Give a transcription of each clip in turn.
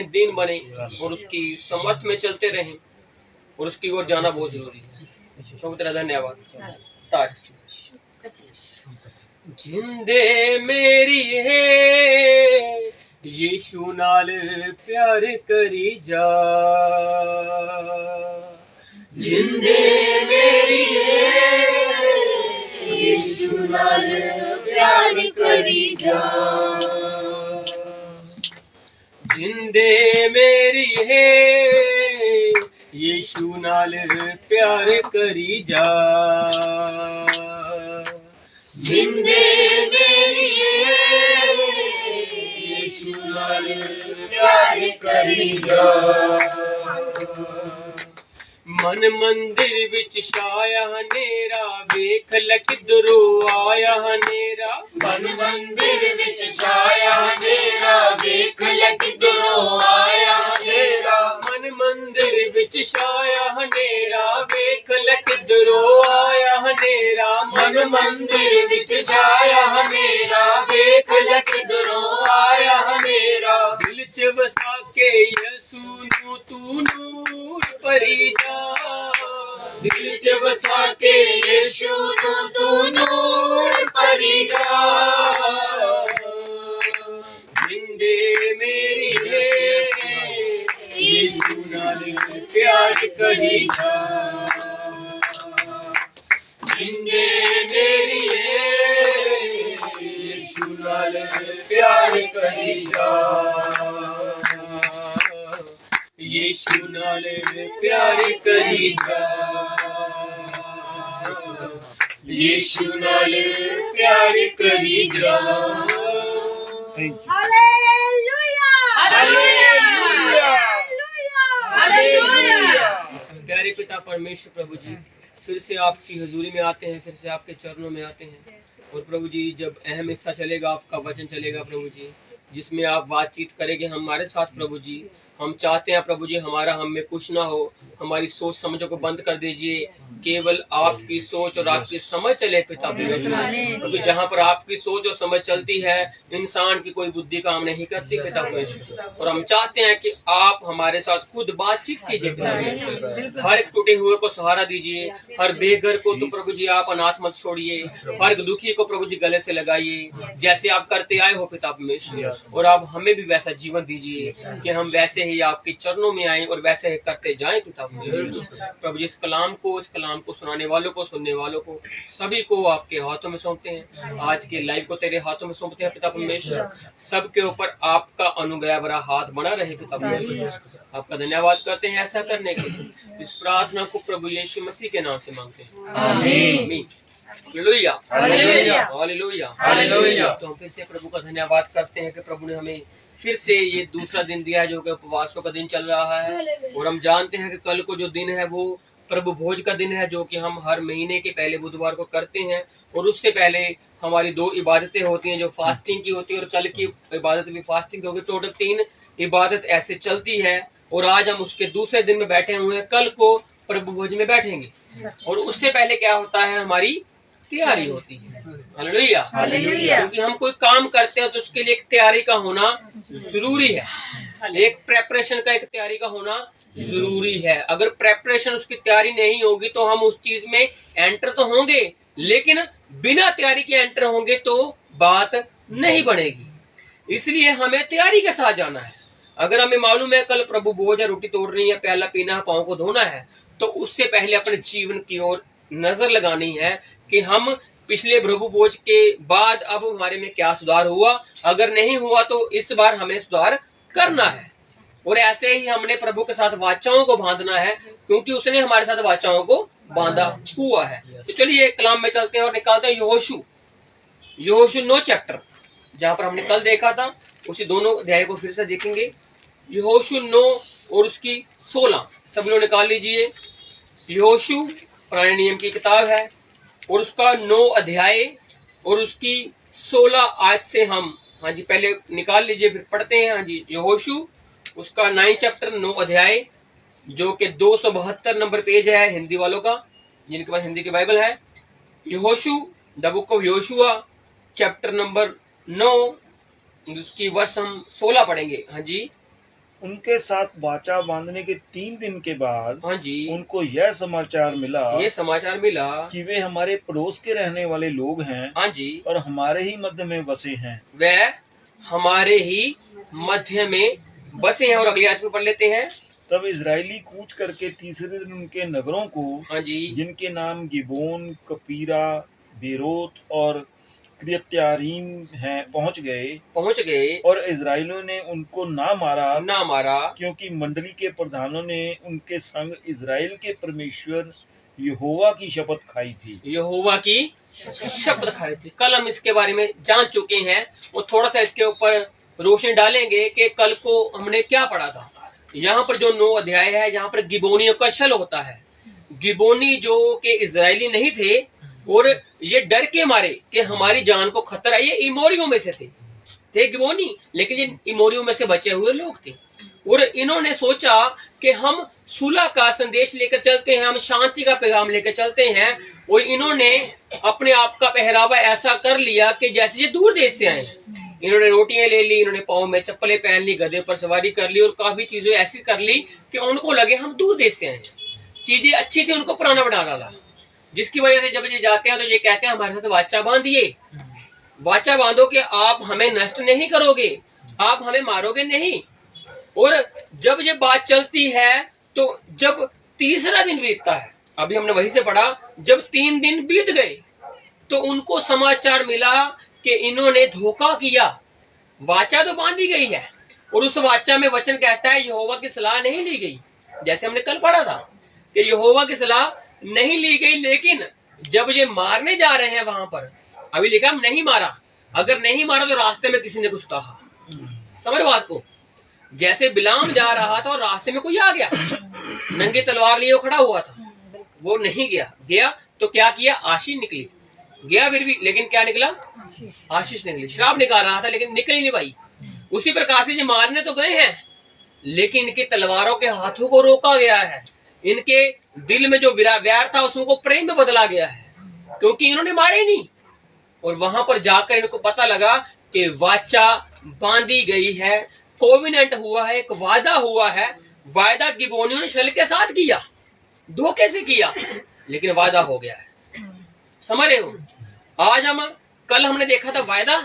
में दीन बने और उसकी समर्थ में चलते रहें और उसकी ओर जाना बहुत जरूरी है। प्रभु तेरा धन्यवाद। जिंदे मेरी है यीशु नाल प्यार करी जा, जिंदे मेरी है यीशु नाल प्यार करी जा, जिंदे मेरी है यीशु नाल प्यार करी जा, जिंदे मेरी है यीशु नाल प्यार करी जा। मन मंदिर विच छाया हनेरा वेख लै किधरों आया हनेरा, मन मंदिर विच छाया हनेरा वेख लै किधरों आया हनेरा, मन मंदिर विच छाया हनेरा वेख लै किधरों आया हनेरा, मन मंदिर विच छाया हनेरा वेख लै किधरों आया हनेरा, दिल च बसा के यसू नू तू नूर भरी जा, दिल च बसा के यीशु नू तू नूर भरी जा, जिंदे मेरी है यीशु नाल प्यार करी जा, जिंदे मेरी है यीशु नाल प्यार करी जा, यीशु नाल प्यार करी जा, यीशु नाल प्यार करी जा। Hallelujah hallelujah hallelujah. प्यारे पिता परमेश्वर प्रभु जी, फिर से आपकी हजूरी में आते हैं, फिर से आपके चरणों में आते हैं और प्रभु जी जब अहम हिस्सा चलेगा, आपका वचन चलेगा प्रभु जी, जिसमें आप बातचीत करेंगे हमारे साथ प्रभु जी। हम चाहते हैं प्रभु जी हमारा हम में कुछ ना हो, हमारी सोच समझों को बंद कर दीजिए, केवल आपकी सोच और आपकी समझ चले पिता परमेश्वर, क्योंकि जहाँ पर आपकी सोच और समझ चलती है इंसान की कोई बुद्धि काम नहीं करती पिता परमेश्वर। और हम चाहते हैं कि आप हमारे साथ खुद बातचीत कीजिए पिता परमेश्वर, हर एक टूटे हुए को सहारा दीजिए, हर बेघर को तो प्रभु जी आप अनाथ मत छोड़िए, हर एक दुखी को प्रभु जी गले से लगाइए, जैसे आप करते आए हो पिता परमेश्वर, और आप हमें भी वैसा जीवन दीजिए कि हम वैसे ही आपके चरणों में आए और वैसे ही करते जाएं पिता परमेश्वर। प्रभु जी इस कलाम को सुनाने वालों को, सुनने वालों को, सभी को आपके हाथों में सौंपते हैं, आज के लाइव को तेरे हाथों में सौंपते हैं पिता परमेश्वर। सबके ऊपर आपका अनुग्रह भरा हाथ बना रहे पिता परमेश्वर। आपका धन्यवाद करते हैं ऐसा करने के लिए। इस प्रार्थना को प्रभु यीशु मसीह के नाम से मांगते हैं, आमीन। Hallelujah hallelujah hallelujah hallelujah. तो हम फिर से प्रभु का धन्यवाद करते हैं कि प्रभु ने हमें फिर से ये दूसरा दिन दिया है जो कि उपवासों का दिन चल रहा है, और हम जानते हैं कि कल को जो दिन है वो प्रभु भोज का दिन है, जो कि हम हर महीने के पहले बुधवार को करते हैं। और उससे पहले हमारी 2 इबादतें होती हैं जो फास्टिंग की होती है, और कल की इबादत भी फास्टिंग होगी। टोटल 3 इबादत ऐसे चलती है, और आज हम उसके दूसरे दिन में बैठे हुए हैं। कल को प्रभु भोज में बैठेंगे, और उससे पहले क्या होता है, हमारी तैयारी होती है। Hallelujah hallelujah. क्योंकि हम कोई काम करते हैं तो उसके लिए एक तैयारी का होना जरूरी है, एक प्रेपरेशन का एक तैयारी का होना जरूरी है। अगर प्रेपरेशन उसकी तैयारी नहीं होगी तो हम उस चीज में एंटर तो होंगे, लेकिन बिना तैयारी के एंटर होंगे तो बात नहीं बनेगी। इसलिए हमें तैयारी के साथ जाना है। अगर हमें मालूम है कल प्रभु भोज है, रोटी तोड़नी है, प्याला पीना है, पाँव को धोना है, तो उससे पहले अपने जीवन की ओर नजर लगानी है कि हम पिछले प्रभु भोज के बाद अब हमारे में क्या सुधार हुआ। अगर नहीं हुआ तो इस बार हमें सुधार करना है, और ऐसे ही हमने प्रभु के साथ वाचाओं को बांधना है, क्योंकि उसने हमारे साथ वाचाओं को बांधा हुआ है। तो चलिए कलाम में चलते हैं और निकालते हैं यहोशू 9 चैप्टर, जहां पर हमने कल देखा था उसी दोनों अध्याय को फिर से देखेंगे। यहोशू 9 और उसकी 16 सब लोग निकाल लीजिए। यहोशू पुराने नियम की किताब है, और उसका 9 अध्याय और उसकी 16 आयत से हम, हाँ जी पहले निकाल लीजिए फिर पढ़ते हैं। हाँ जी, यहोशू उसका 9 चैप्टर 9 अध्याय, जो कि 272 नंबर पेज है हिंदी वालों का, जिनके पास हिंदी की बाइबल है। यहोशू the book of Joshua chapter number 9 उसकी वर्ष हम 16 पढ़ेंगे। हाँ जी, उनके साथ वाचा बांधने के 3 दिन के बाद हाँ जी, उनको यह समाचार मिला ये समाचार मिला कि वे हमारे पड़ोस के रहने वाले लोग हैं हाँ जी, और हमारे ही मध्य में बसे हैं। वह हमारे ही मध्य में बसे हैं। और अगली आयत में पढ़ लेते हैं। तब इजरायली कूच करके तीसरे दिन उनके नगरों को, हाँ जी, जिनके नाम गिबोन, कपीरा, बेरोत और क्रियत्यारीम हैं, पहुंच गए और इजराइलियों ने उनको ना मारा, क्योंकि मंडली के प्रधानों ने उनके संग इजराइल के परमेश्वर यहोवा की शपथ खाई थी। यहोवा की शपथ खाई थी। कल हम इसके बारे में जान चुके हैं और थोड़ा सा इसके ऊपर रोशनी डालेंगे कि कल को हमने क्या पढ़ा था। यहाँ पर जो 9 अध्याय है, यहाँ पर गिबोनियों का छल होता है। गिबोनी जो कि इजरायली नहीं थे और ये डर के मारे कि हमारी जान को खतरा, ये इमोरियों में से थे गिबोनी, लेकिन ये इमोरियों में से बचे हुए लोग थे और इन्होंने सोचा कि हम सुलह का संदेश लेकर चलते हैं, हम शांति का पैगाम लेकर चलते हैं और इन्होंने अपने आप का पहरावा ऐसा कर लिया कि जैसे ये दूर देश से आए। इन्होंने रोटियां ले ली, इन्होंने पाँव में चप्पलें पहन ली, गधे पर सवारी कर ली और काफी चीजें ऐसी कर ली कि उनको लगे हम दूर देश से आए। चीजें अच्छी थी, उनको पुराना बना डाला, जिसकी वजह से जब ये जाते हैं तो ये कहते हैं हमारे साथ वाचा बांधिए, वाचा बांधो कि आप हमें नष्ट नहीं करोगे, आप हमें मारोगे नहीं। और जब ये बात चलती है तो जब तीसरा दिन बीतता है, अभी हमने वहीं से पढ़ा, जब 3 दिन बीत गए तो उनको समाचार मिला कि इन्होंने धोखा किया। वाचा तो बांधी गई है और उस वाचा में वचन कहता है यहोवा की सलाह नहीं ली गई, जैसे हमने कल पढ़ा था कि यहोवा की सलाह नहीं ली गई। लेकिन जब ये मारने जा रहे हैं वहां पर, अभी लिखा हम नहीं मारा, अगर नहीं मारा तो रास्ते में किसी ने कुछ कहा। समझ बात को, जैसे बिलाम जा रहा था और रास्ते में कोई आ गया, नंगी तलवार लिए खड़ा हुआ था, वो नहीं गया तो क्या किया, आशीष निकली, गया फिर भी, लेकिन क्या निकला, आशीष निकली। शराब निकाल रहा था लेकिन निकली नहीं भाई। उसी प्रकार से जो मारने तो गए हैं लेकिन इनकी तलवारों के हाथों को रोका गया है, इनके दिल में जो व्यार था उसमें को प्रेम में बदला गया है, क्योंकि इन्होंने मारे नहीं। और वहां पर जाकर इनको पता लगा कि वाचा बांधी गई है, कोविनेंट हुआ है, एक वादा हुआ है। वादा गिबोनियों ने छल के साथ किया, धोखे से किया, लेकिन वादा हो गया है। समझ रहे हो, आज हम, कल हमने देखा था वायदा,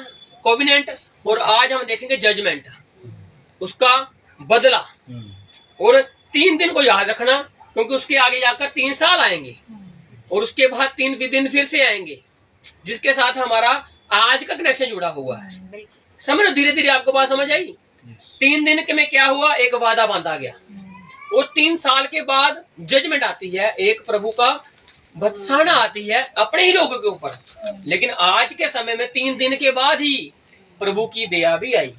कोविनेंट, और आज हम देखेंगे जजमेंट, उसका बदला। और 3 दिन को याद रखना, क्योंकि उसके आगे जाकर 3 साल आएंगे और उसके बाद 3 दिन फिर से आएंगे, जिसके साथ हमारा आज का कनेक्शन जुड़ा हुआ है। समझो, धीरे धीरे आपको बात समझ आई। 3 दिन के में क्या हुआ, एक वादा बांधा गया और 3 साल के बाद जजमेंट आती है, एक प्रभु का भत्साना आती है अपने ही लोगों के ऊपर। लेकिन आज के समय में 3 दिन के बाद ही प्रभु की दया भी आई,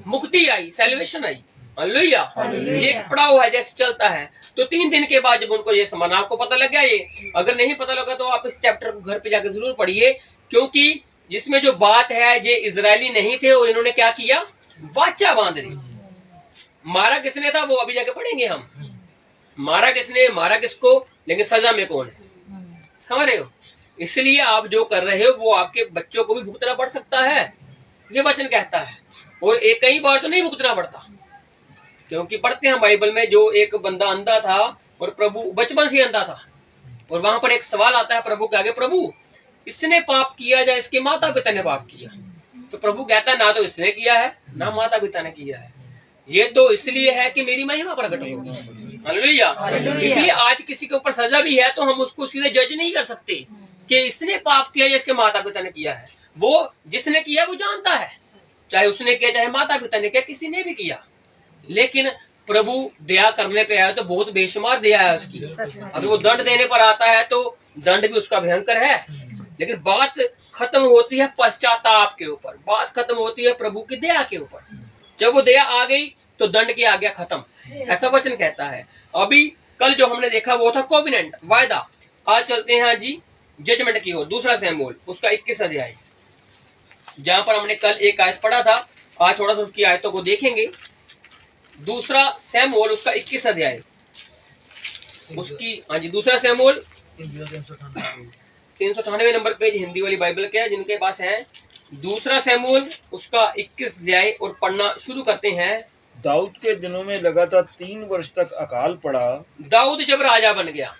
मुक्ति आई, सेल्वेशन आई। हालेलुया, ये पड़ा हुआ है जैसे चलता है। तो 3 दिन के बाद जब उनको ये समझना, आपको पता लग गया, ये अगर नहीं पता लगा तो आप इस चैप्टर को घर पे जाकर जरूर पढ़िए, क्योंकि जिसमें जो बात है, ये इजरायली नहीं थे और इन्होंने क्या किया, वाचा बांध दी। मारा किसने था वो अभी जाके पढ़ेंगे हम, मारा किसने, मारा किसको, लेकिन सजा में कौन है। समझ रहे हो, इसलिए आप जो कर रहे हो वो आपके बच्चों को भी भुगतना पड़ सकता है, ये वचन कहता है। और एक कई बार तो नहीं भुगतना पड़ता, क्योंकि पढ़ते हैं बाइबल में, जो एक बंदा अंधा था और प्रभु बचपन से अंधा था, और वहां पर एक सवाल आता है प्रभु के आगे, प्रभु इसने पाप किया या इसके माता पिता ने पाप किया? तो प्रभु कहता है ना तो इसने किया है ना माता पिता ने किया है, ये तो इसलिए है कि मेरी महिमा प्रकट होगी। हालेलुया। इसलिए आज किसी के ऊपर सजा भी है तो हम उसको सीधे जज नहीं कर सकते कि इसने पाप किया या इसके माता पिता ने किया है। वो जिसने किया वो जानता है, चाहे उसने किया चाहे माता पिता ने किया, किसी ने भी किया। लेकिन प्रभु दया करने पे आया तो बहुत बेशुमार दया है उसकी। अगर वो दंड देने पर आता है तो दंड भी उसका भयंकर है, लेकिन बात खत्म होती है पश्चाताप के ऊपर, बात खत्म होती है प्रभु की दया के ऊपर। जब वो दया आ गई तो दंड की आ गया खत्म, ऐसा वचन कहता है। अभी कल जो हमने देखा वो था कोविनेंट, वायदा। आज चलते हैं जी जजमेंट की ओर, दूसरा शमूएल उसका 21 अध्याय, जहां पर हमने कल एक आयत पढ़ा था, आज थोड़ा सा उसकी आयतों को देखेंगे। दूसरा शमूएल उसका 21 अध्याय, उसकी, हाँ जी, दूसरा शमूएल 398 नंबर पेज हिंदी वाली बाइबल के, जिनके पास है। दूसरा शमूएल उसका 21 अध्याय और पढ़ना शुरू करते हैं दाऊद के दिनों में लगातार 3 वर्ष तक अकाल पड़ा। दाऊद जब राजा बन गया,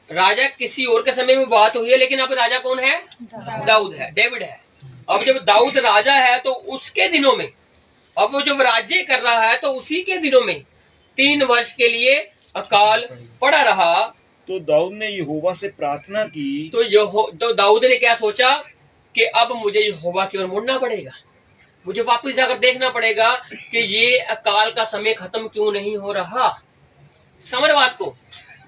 राजा किसी और के समय में बात हुई है, लेकिन अब राजा कौन है? दाऊद है, डेविड है। अब जब दाऊद राजा है तो उसके दिनों में, अब वो जब राज्य कर रहा है तो उसी के दिनों में 3 वर्ष के लिए अकाल पड़ा रहा। तो दाऊद ने यहोवा से प्रार्थना की। तो दाऊद ने क्या सोचा कि अब मुझे यहोवा की ओर मुड़ना पड़ेगा, मुझे वापस जाकर देखना पड़ेगा कि ये अकाल का समय खत्म क्यों नहीं हो रहा। समझ बात को?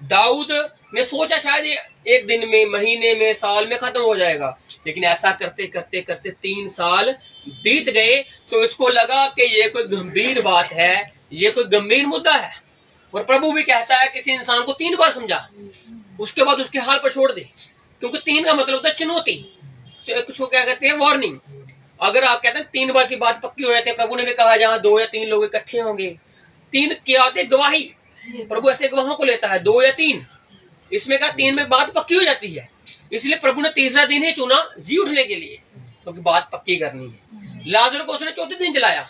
दाऊद ने सोचा शायद ये एक दिन में, महीने में, साल में खत्म हो जाएगा, लेकिन ऐसा करते करते करते 3 साल बीत गए। तो इसको लगा कि ये कोई गंभीर बात है, ये कोई गंभीर मुद्दा है। और प्रभु भी कहता है किसी इंसान को 3 बार समझा, उसके बाद उसके हाल पर छोड़ दे, क्योंकि 3 का मतलब होता है चुनौती, कुछ को क्या कहते हैं, वार्निंग। अगर आप कहते हैं 3 बार की बात पक्की हो जाती है, प्रभु ने भी कहा जहां 2 या 3 लोग इकट्ठे होंगे, 3 क्या होते, गवाही। प्रभु ऐसे गवाहों को लेता है, 2 या 3, इसमें का 3 में बात पक्की हो जाती है। इसलिए प्रभु ने तीसरा दिन ही चुना जी उठने के लिए, क्योंकि बात पक्की करनी है। लाजर को उसने चौथे दिन जलाया,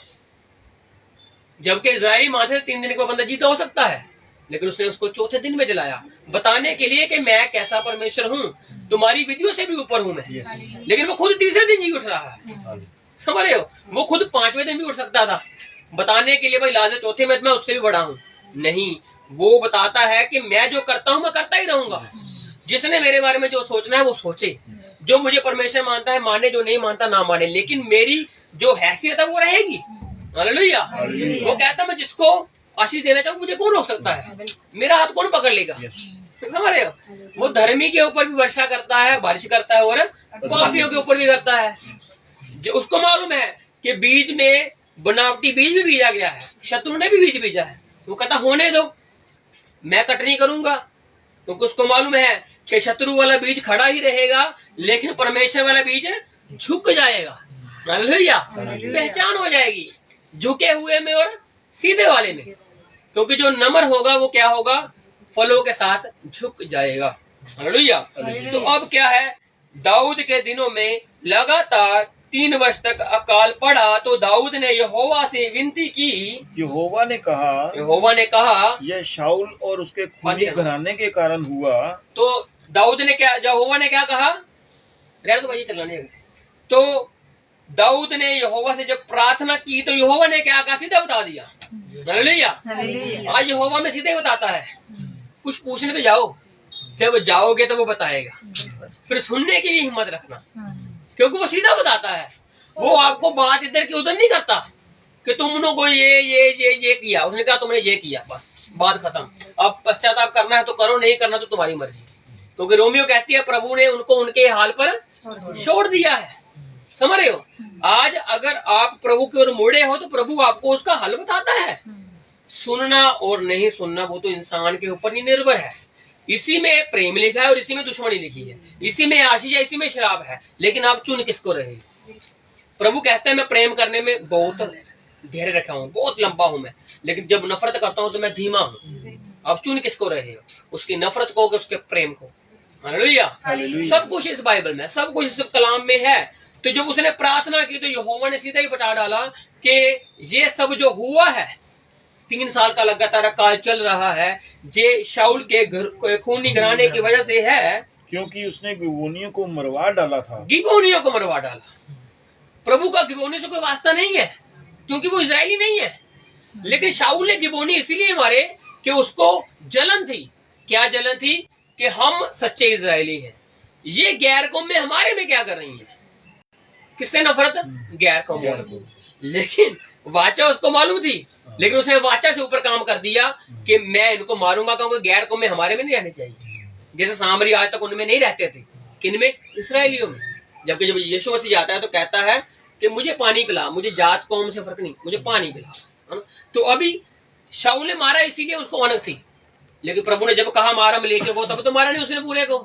जबकि इजरायली मानते थे 3 दिन के बंदा जीता हो सकता है, लेकिन उसने उसको चौथे दिन में जलाया, बताने के लिए कि मैं कैसा परमेश्वर हूँ, तुम्हारी विधियों से भी ऊपर हूँ मैं। लेकिन वो खुद तीसरे दिन जी उठ रहा है, समझ रहे हो? वो खुद 5वें दिन भी उठ सकता था, बताने के लिए भाई लाजर चौथे में मैं उससे भी बड़ा हूँ। नहीं, वो बताता है कि मैं जो करता हूँ मैं करता ही रहूंगा। जिसने मेरे बारे में जो सोचना है वो सोचे, जो मुझे परमेश्वर मानता है माने, जो नहीं मानता ना माने, लेकिन मेरी जो हैसियत है वो रहेगी। हालेलुया। वो कहता मैं जिसको आशीष देना चाहूँ मुझे कौन रोक सकता है, मेरा हाथ कौन पकड़ लेगा। समझ रहे हो? वो धर्मी के ऊपर भी वर्षा करता है, बारिश करता है, और पापियों के ऊपर भी करता है। जो उसको मालूम है कि बीज में बनावटी बीज भी बीजा गया है, शत्रु ने भी बीज बीजा है, वो कहता होने दो, मैं कटनी करूंगा, क्योंकि उसको मालूम है कि शत्रु वाला बीज खड़ा ही रहेगा, लेकिन परमेश्वर वाला बीज झुक जाएगा। हालेलुया। पहचान हो जाएगी झुके हुए में और सीधे वाले में, क्योंकि जो नम्र होगा वो क्या होगा, फलों के साथ झुक जाएगा। हालेलुया। तो अब क्या है, दाऊद के दिनों में लगातार 3 वर्ष तक अकाल पड़ा। तो दाऊद ने यहोवा से विनती की। यहोवा ने कहा यह शाऊल और उसके खूनी घराने के कारण हुआ। तो दाऊद ने क्या, यहोवा ने क्या कहा, तो भाई चलाने। तो दाऊद ने यहोवा से जब प्रार्थना की तो यहोवा ने क्या कहा, सीधा बता दिया। हालेलुया। आज यहोवा में सीधे बताता है, कुछ पूछने तो जाओ, जब जाओगे तो वो बताएगा, फिर सुनने की भी हिम्मत रखना, क्योंकि वो सीधा बताता है। वो आपको बात इधर की उधर नहीं करता कि तुम लोगों को ये किया, उसने कहा तुमने ये किया, बस बात खत्म। अब पश्चाताप करना है तो करो, नहीं करना तो तुम्हारी मर्जी, क्योंकि रोमियो कहती है प्रभु ने उनको उनके हाल पर छोड़ दिया है। समझ रहे हो? आज अगर आप प्रभु की ओर मुड़े हो तो प्रभु आपको उसका हल बताता है। सुनना और नहीं सुनना वो तो इंसान के ऊपर ही निर्भर है। इसी में प्रेम लिखा है और इसी में दुश्मनी लिखी है, इसी में आशीष है, इसी में शराब है, लेकिन आप चुन किसको रहे। प्रभु कहते हैं मैं प्रेम करने में बहुत धैर्य रखा हूँ, बहुत लंबा हूं मैं, लेकिन जब नफरत करता हूँ तो मैं धीमा हूँ। अब चुन किसको रहे हो, उसकी नफरत को, उसके प्रेम को। हालेलुया। सब कुछ इस बाइबल में, सब कुछ इस कलाम में है। तो जब उसने प्रार्थना की तो यहोवा ने सीधा ही बता डाला कि ये सब जो हुआ है, 3 साल का लगातार अकाल चल रहा है, ये शाऊल के खूनी घराने की वजह से है, क्योंकि उसने गिबोनियों को मरवा डाला था। गिबोनियों को मरवा डाला। प्रभु का गिबोनियों से कोई वास्ता नहीं है, क्योंकि वो इजरायली नहीं है, लेकिन शाऊल ने गिबोनी इसीलिए मारे कि उसको जलन थी। क्या जलन थी? कि हम सच्चे इजरायली हैं, ये गैर कौम में हमारे में क्या कर रही है। किससे नफरत? गैर कौम। लेकिन वाचा उसको मालूम थी, लेकिन उसने वाचा से ऊपर काम कर दिया कि मैं इनको मारूंगा, क्योंकि गैर कौम में हमारे में नहीं रहने चाहिए। जैसे सामरी आज तक उनमें नहीं रहते थे, किन में? इसराइलियों में। जबकि जब यीशु मसीह जाता है तो कहता है कि मुझे पानी पिला, मुझे जात कौम से फर्क नहीं, मुझे पानी पिला। तो अभी शाऊल ने मारा इसीलिए उसको अनक थी, लेकिन प्रभु ने जब कहा मारा मैं लेके गो, तब तो मारा नहीं उसने पूरे को,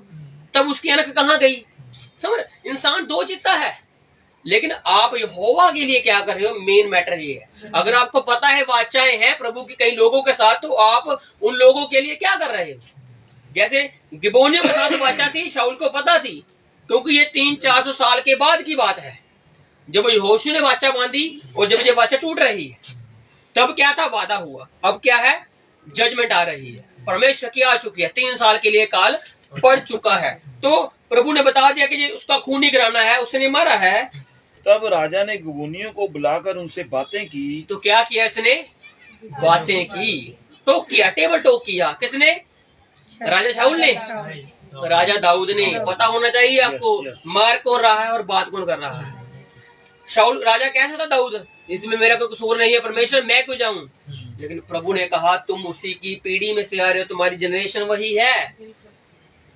तब उसकी अनक कहाँ गई। समझ? इंसान दो चित्ता है, लेकिन आप यहोवा के लिए क्या कर रहे हो, मेन मैटर ये है। अगर आपको पता है वाचाएं हैं प्रभु की कई लोगों के साथ, तो आप उन लोगों के लिए क्या कर रहे हो। जैसे गिबोनियों के साथ वाचा थी, शाऊल को पता थी, क्योंकि ये 300-400 साल के बाद की बात है, जब यहोशू ने वाचा बांधी और जब ये वाचा टूट रही है। तब क्या था, वादा हुआ। अब क्या है, जजमेंट आ रही है, परमेश्वर की आ चुकी है, 3 साल के लिए काल पड़ चुका है। तो प्रभु ने बता दिया कि ये उसका खून ही कराना है, उसने मारा है। तब राजा ने गिबोनियों को बुलाकर उनसे बातें की। तो क्या किया इसने, बातें की, टोक किया, टेबल टोक किया। किसने, राजा शाऊल ने, राजा दाऊद ने। पता होना चाहिए आपको मार कौन रहा है और बात कौन कर रहा है। शाऊल राजा कैसा था, दाऊद, इसमें मेरा कोई कसूर नहीं है, परमेश्वर मैं क्यों जाऊं। लेकिन प्रभु ने कहा तुम उसी की पीढ़ी में से आ रहे हो, तुम्हारी जनरेशन वही है,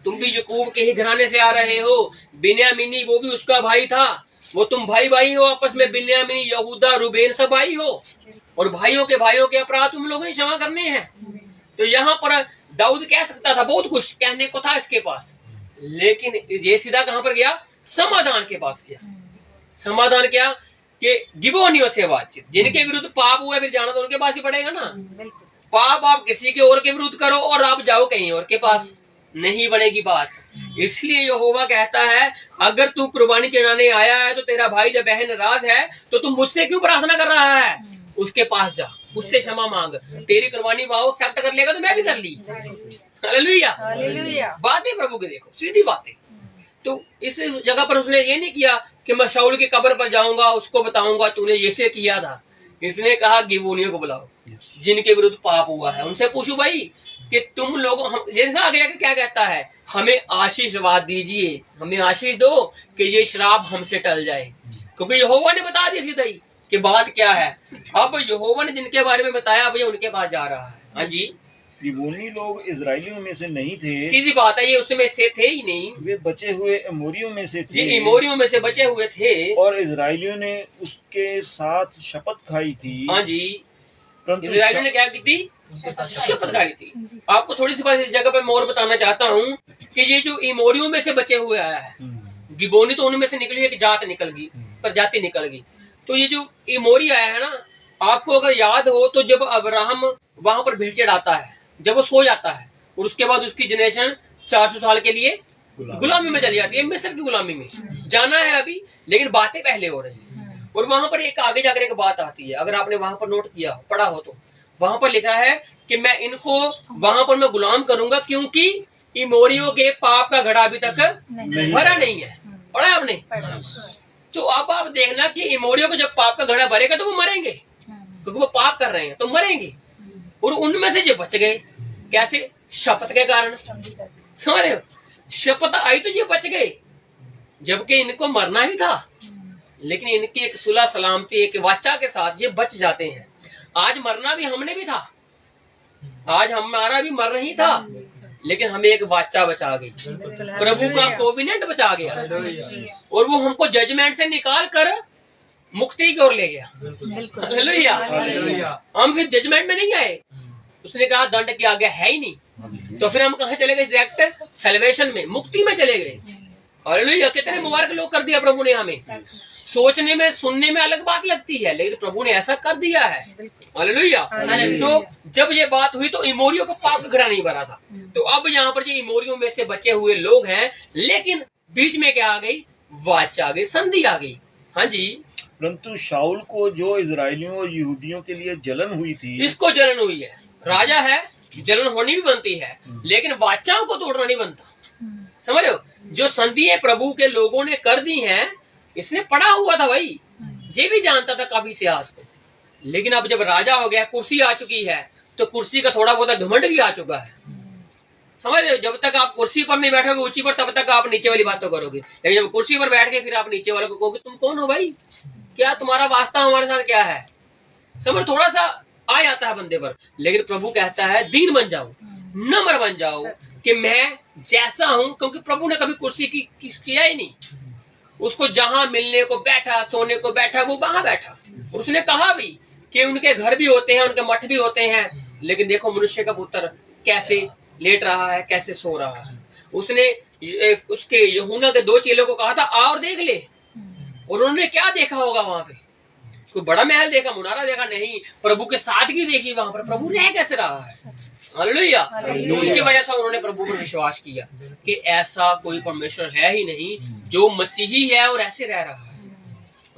तुम भी याकूब के ही घराने से आ रहे हो। बिन्यामीनी वो भी उसका भाई था, वो तुम भाई भाई हो आपस में, बिन्यामीनी यहूदा रूबेन सब भाई हो, और भाइयों के अपराध तुम लोगों ने क्षमा करने हैं। तो यहाँ पर दाऊद कह सकता था, बहुत कुछ कहने को था इसके पास, लेकिन ये सीधा कहां पर गया, समाधान के पास गया। समाधान क्या, कि गिबोनियों से बातचीत, जिनके विरुद्ध पाप हुआ फिर जाना तो उनके पास ही पड़ेगा ना। पाप आप किसी के और के विरुद्ध करो और आप जाओ कहीं और के पास, नहीं बनेगी बात। इसलिए यहोवा कहता है अगर तू कुर्बानी चढ़ाने आया है तो तेरा भाई जब बहन नाराज है तो तू मुझसे क्यों प्रार्थना कर रहा है, उसके पास जा, उससे क्षमा मांग, तेरी कुर्बानी वो एक्सेप्ट कर लेगा तो मैं भी कर ली। हालेलुया। बातें प्रभु की देखो, सीधी बातें। तो इस जगह पर उसने ये नहीं किया कि मैं शाऊल की कब्र पर जाऊंगा, उसको बताऊंगा तूने ये से किया था। इसने कहा गिबोनियों को बुलाओ, जिनके विरुद्ध पाप हुआ है, उनसे पूछो भाई कि तुम लोगों, हम जैसे आगे जाके क्या कहता है, हमें आशीर्वाद दीजिए, हमें आशीष दो कि ये शराब हमसे टल जाए, क्योंकि यहोवा ने बता दी सीधा ही कि बात क्या है। अब यहोवा ने जिनके बारे में बताया अब ये उनके पास जा रहा है। हाँ जी, गिबोनी लोग इजराइलियों में से नहीं थे, सीधी बात है, ये उसमें से थे ही नहीं, वे बचे हुए अमोरियों में से थे, ये इमोरियों में से बचे हुए थे, और इजराइलियों ने उसके साथ शपथ खाई थी। हाँ जी, इजराइलियों ने क्या की थी, शपथ खाई थी। आपको थोड़ी सी बात इस जगह पे मैं और बताना चाहता हूँ कि ये जो इमोरियों में से बचे हुए आया है, गिबोनी तो उनमें से निकली, एक जात निकल गई, प्रजाति निकल गई। तो ये जो इमोरी आया है ना, आपको अगर याद हो तो जब अब्राहम वहां पर भेंट चढ़ाता है, जब वो सो जाता है और उसके बाद उसकी जनरेशन 400 साल के लिए गुलामी में चली जाती है, मिस्र की गुलामी में जाना है अभी, लेकिन बातें पहले हो रही हैं। और वहां पर एक आगे जाकर एक बात आती है, अगर आपने वहां पर नोट किया हो, पढ़ा हो, तो वहां पर लिखा है कि मैं इनको वहां पर मैं गुलाम करूंगा क्योंकि इमोरियों के पाप का घड़ा अभी तक भरा नहीं है। पढ़ा आपने? तो अब आप देखना कि इमोरियों को जब पाप का घड़ा भरेगा तो वो मरेंगे, क्योंकि वो पाप कर रहे हैं तो मरेंगे। और उनमें से जो बच गए, कैसे? शपथ के कारण। समझ रहे हो? शपथ आई तो ये बच गए, जबकि इनको मरना ही था, लेकिन इनकी एक सुलह सलामती, एक वाचा के साथ ये बच जाते हैं। आज मरना भी हमने भी था, आज हमारा भी मरना ही था, लेकिन हमें एक वाचा बचा गई, प्रभु का कोविनेंट बचा गया, और वो हमको जजमेंट से निकाल कर मुक्ति की ओर ले गया। हालेलुया। हम फिर जजमेंट में नहीं आए, उसने कहा दंड की आज्ञा है ही नहीं, तो फिर हम कहाँ चले गए? डायरेक्ट सैल्वेशन में, मुक्ति में चले गए। हालेलुया। कितने मुबारक लोग कर दिया प्रभु ने हमें। सोचने में सुनने में अलग बात लगती है, लेकिन प्रभु ने ऐसा कर दिया है। हालेलुया। तो जब ये बात हुई तो इमोरियों को पाप का घड़ा नहीं भरा था, तो अब यहाँ पर जो इमोरियों में से बचे हुए लोग हैं, लेकिन बीच में क्या आ गई? वाचा आ गई, संधि आ गई। हाँ जी। परंतु शाऊल को जो इजराइलियों और यहूदियों के लिए जलन हुई थी, इसको जलन हुई है। राजा है, जलन होनी भी बनती है, लेकिन वाचाओं को तोड़ना नहीं बनता। समझ रहे हो? जो संधि प्रभु के लोगों ने कर दी हैं, इसने पढ़ा हुआ था भाई, ये भी जानता था काफी इतिहास को, लेकिन अब जब राजा हो गया, कुर्सी आ चुकी है, तो कुर्सी का थोड़ा बहुत घमंड भी आ चुका है। समझ रहे हो? जब तक आप कुर्सी पर नहीं बैठोगे ऊंची पर, तब तक आप नीचे वाली बातों करोगे, लेकिन जब कुर्सी पर बैठ के फिर आप नीचे वालों को कहोगे तुम कौन हो भाई, क्या तुम्हारा वास्ता हमारे साथ क्या है? समझ, थोड़ा सा आ जाता है बंदे पर, लेकिन प्रभु कहता है दीन बन जाओ, नम्र बन जाओ कि मैं जैसा हूं, क्योंकि प्रभु ने कभी कुर्सी की किया ही नहीं। उसको जहां मिलने को बैठा, सोने को बैठा, वो वहां बैठा। उसने कहा भी कि उनके घर भी होते हैं, उनके मठ भी होते हैं, लेकिन देखो मनुष्य का पुत्र कैसे लेट रहा है, कैसे सो रहा है। उसने उसके यूहन्ना के 2 चेलों को कहा था आ और देख ले, और उन्होंने क्या देखा होगा वहां पे? कोई बड़ा महल देखा, मुनारा देखा? नहीं, प्रभु के सादगी देखी वहां पर। प्रभु रह कैसे रहा है? हालेलुया। तो उसकी वजह से उन्होंने प्रभु पर विश्वास किया कि ऐसा कोई परमेश्वर है ही नहीं जो मसीही है और ऐसे रह रहा है।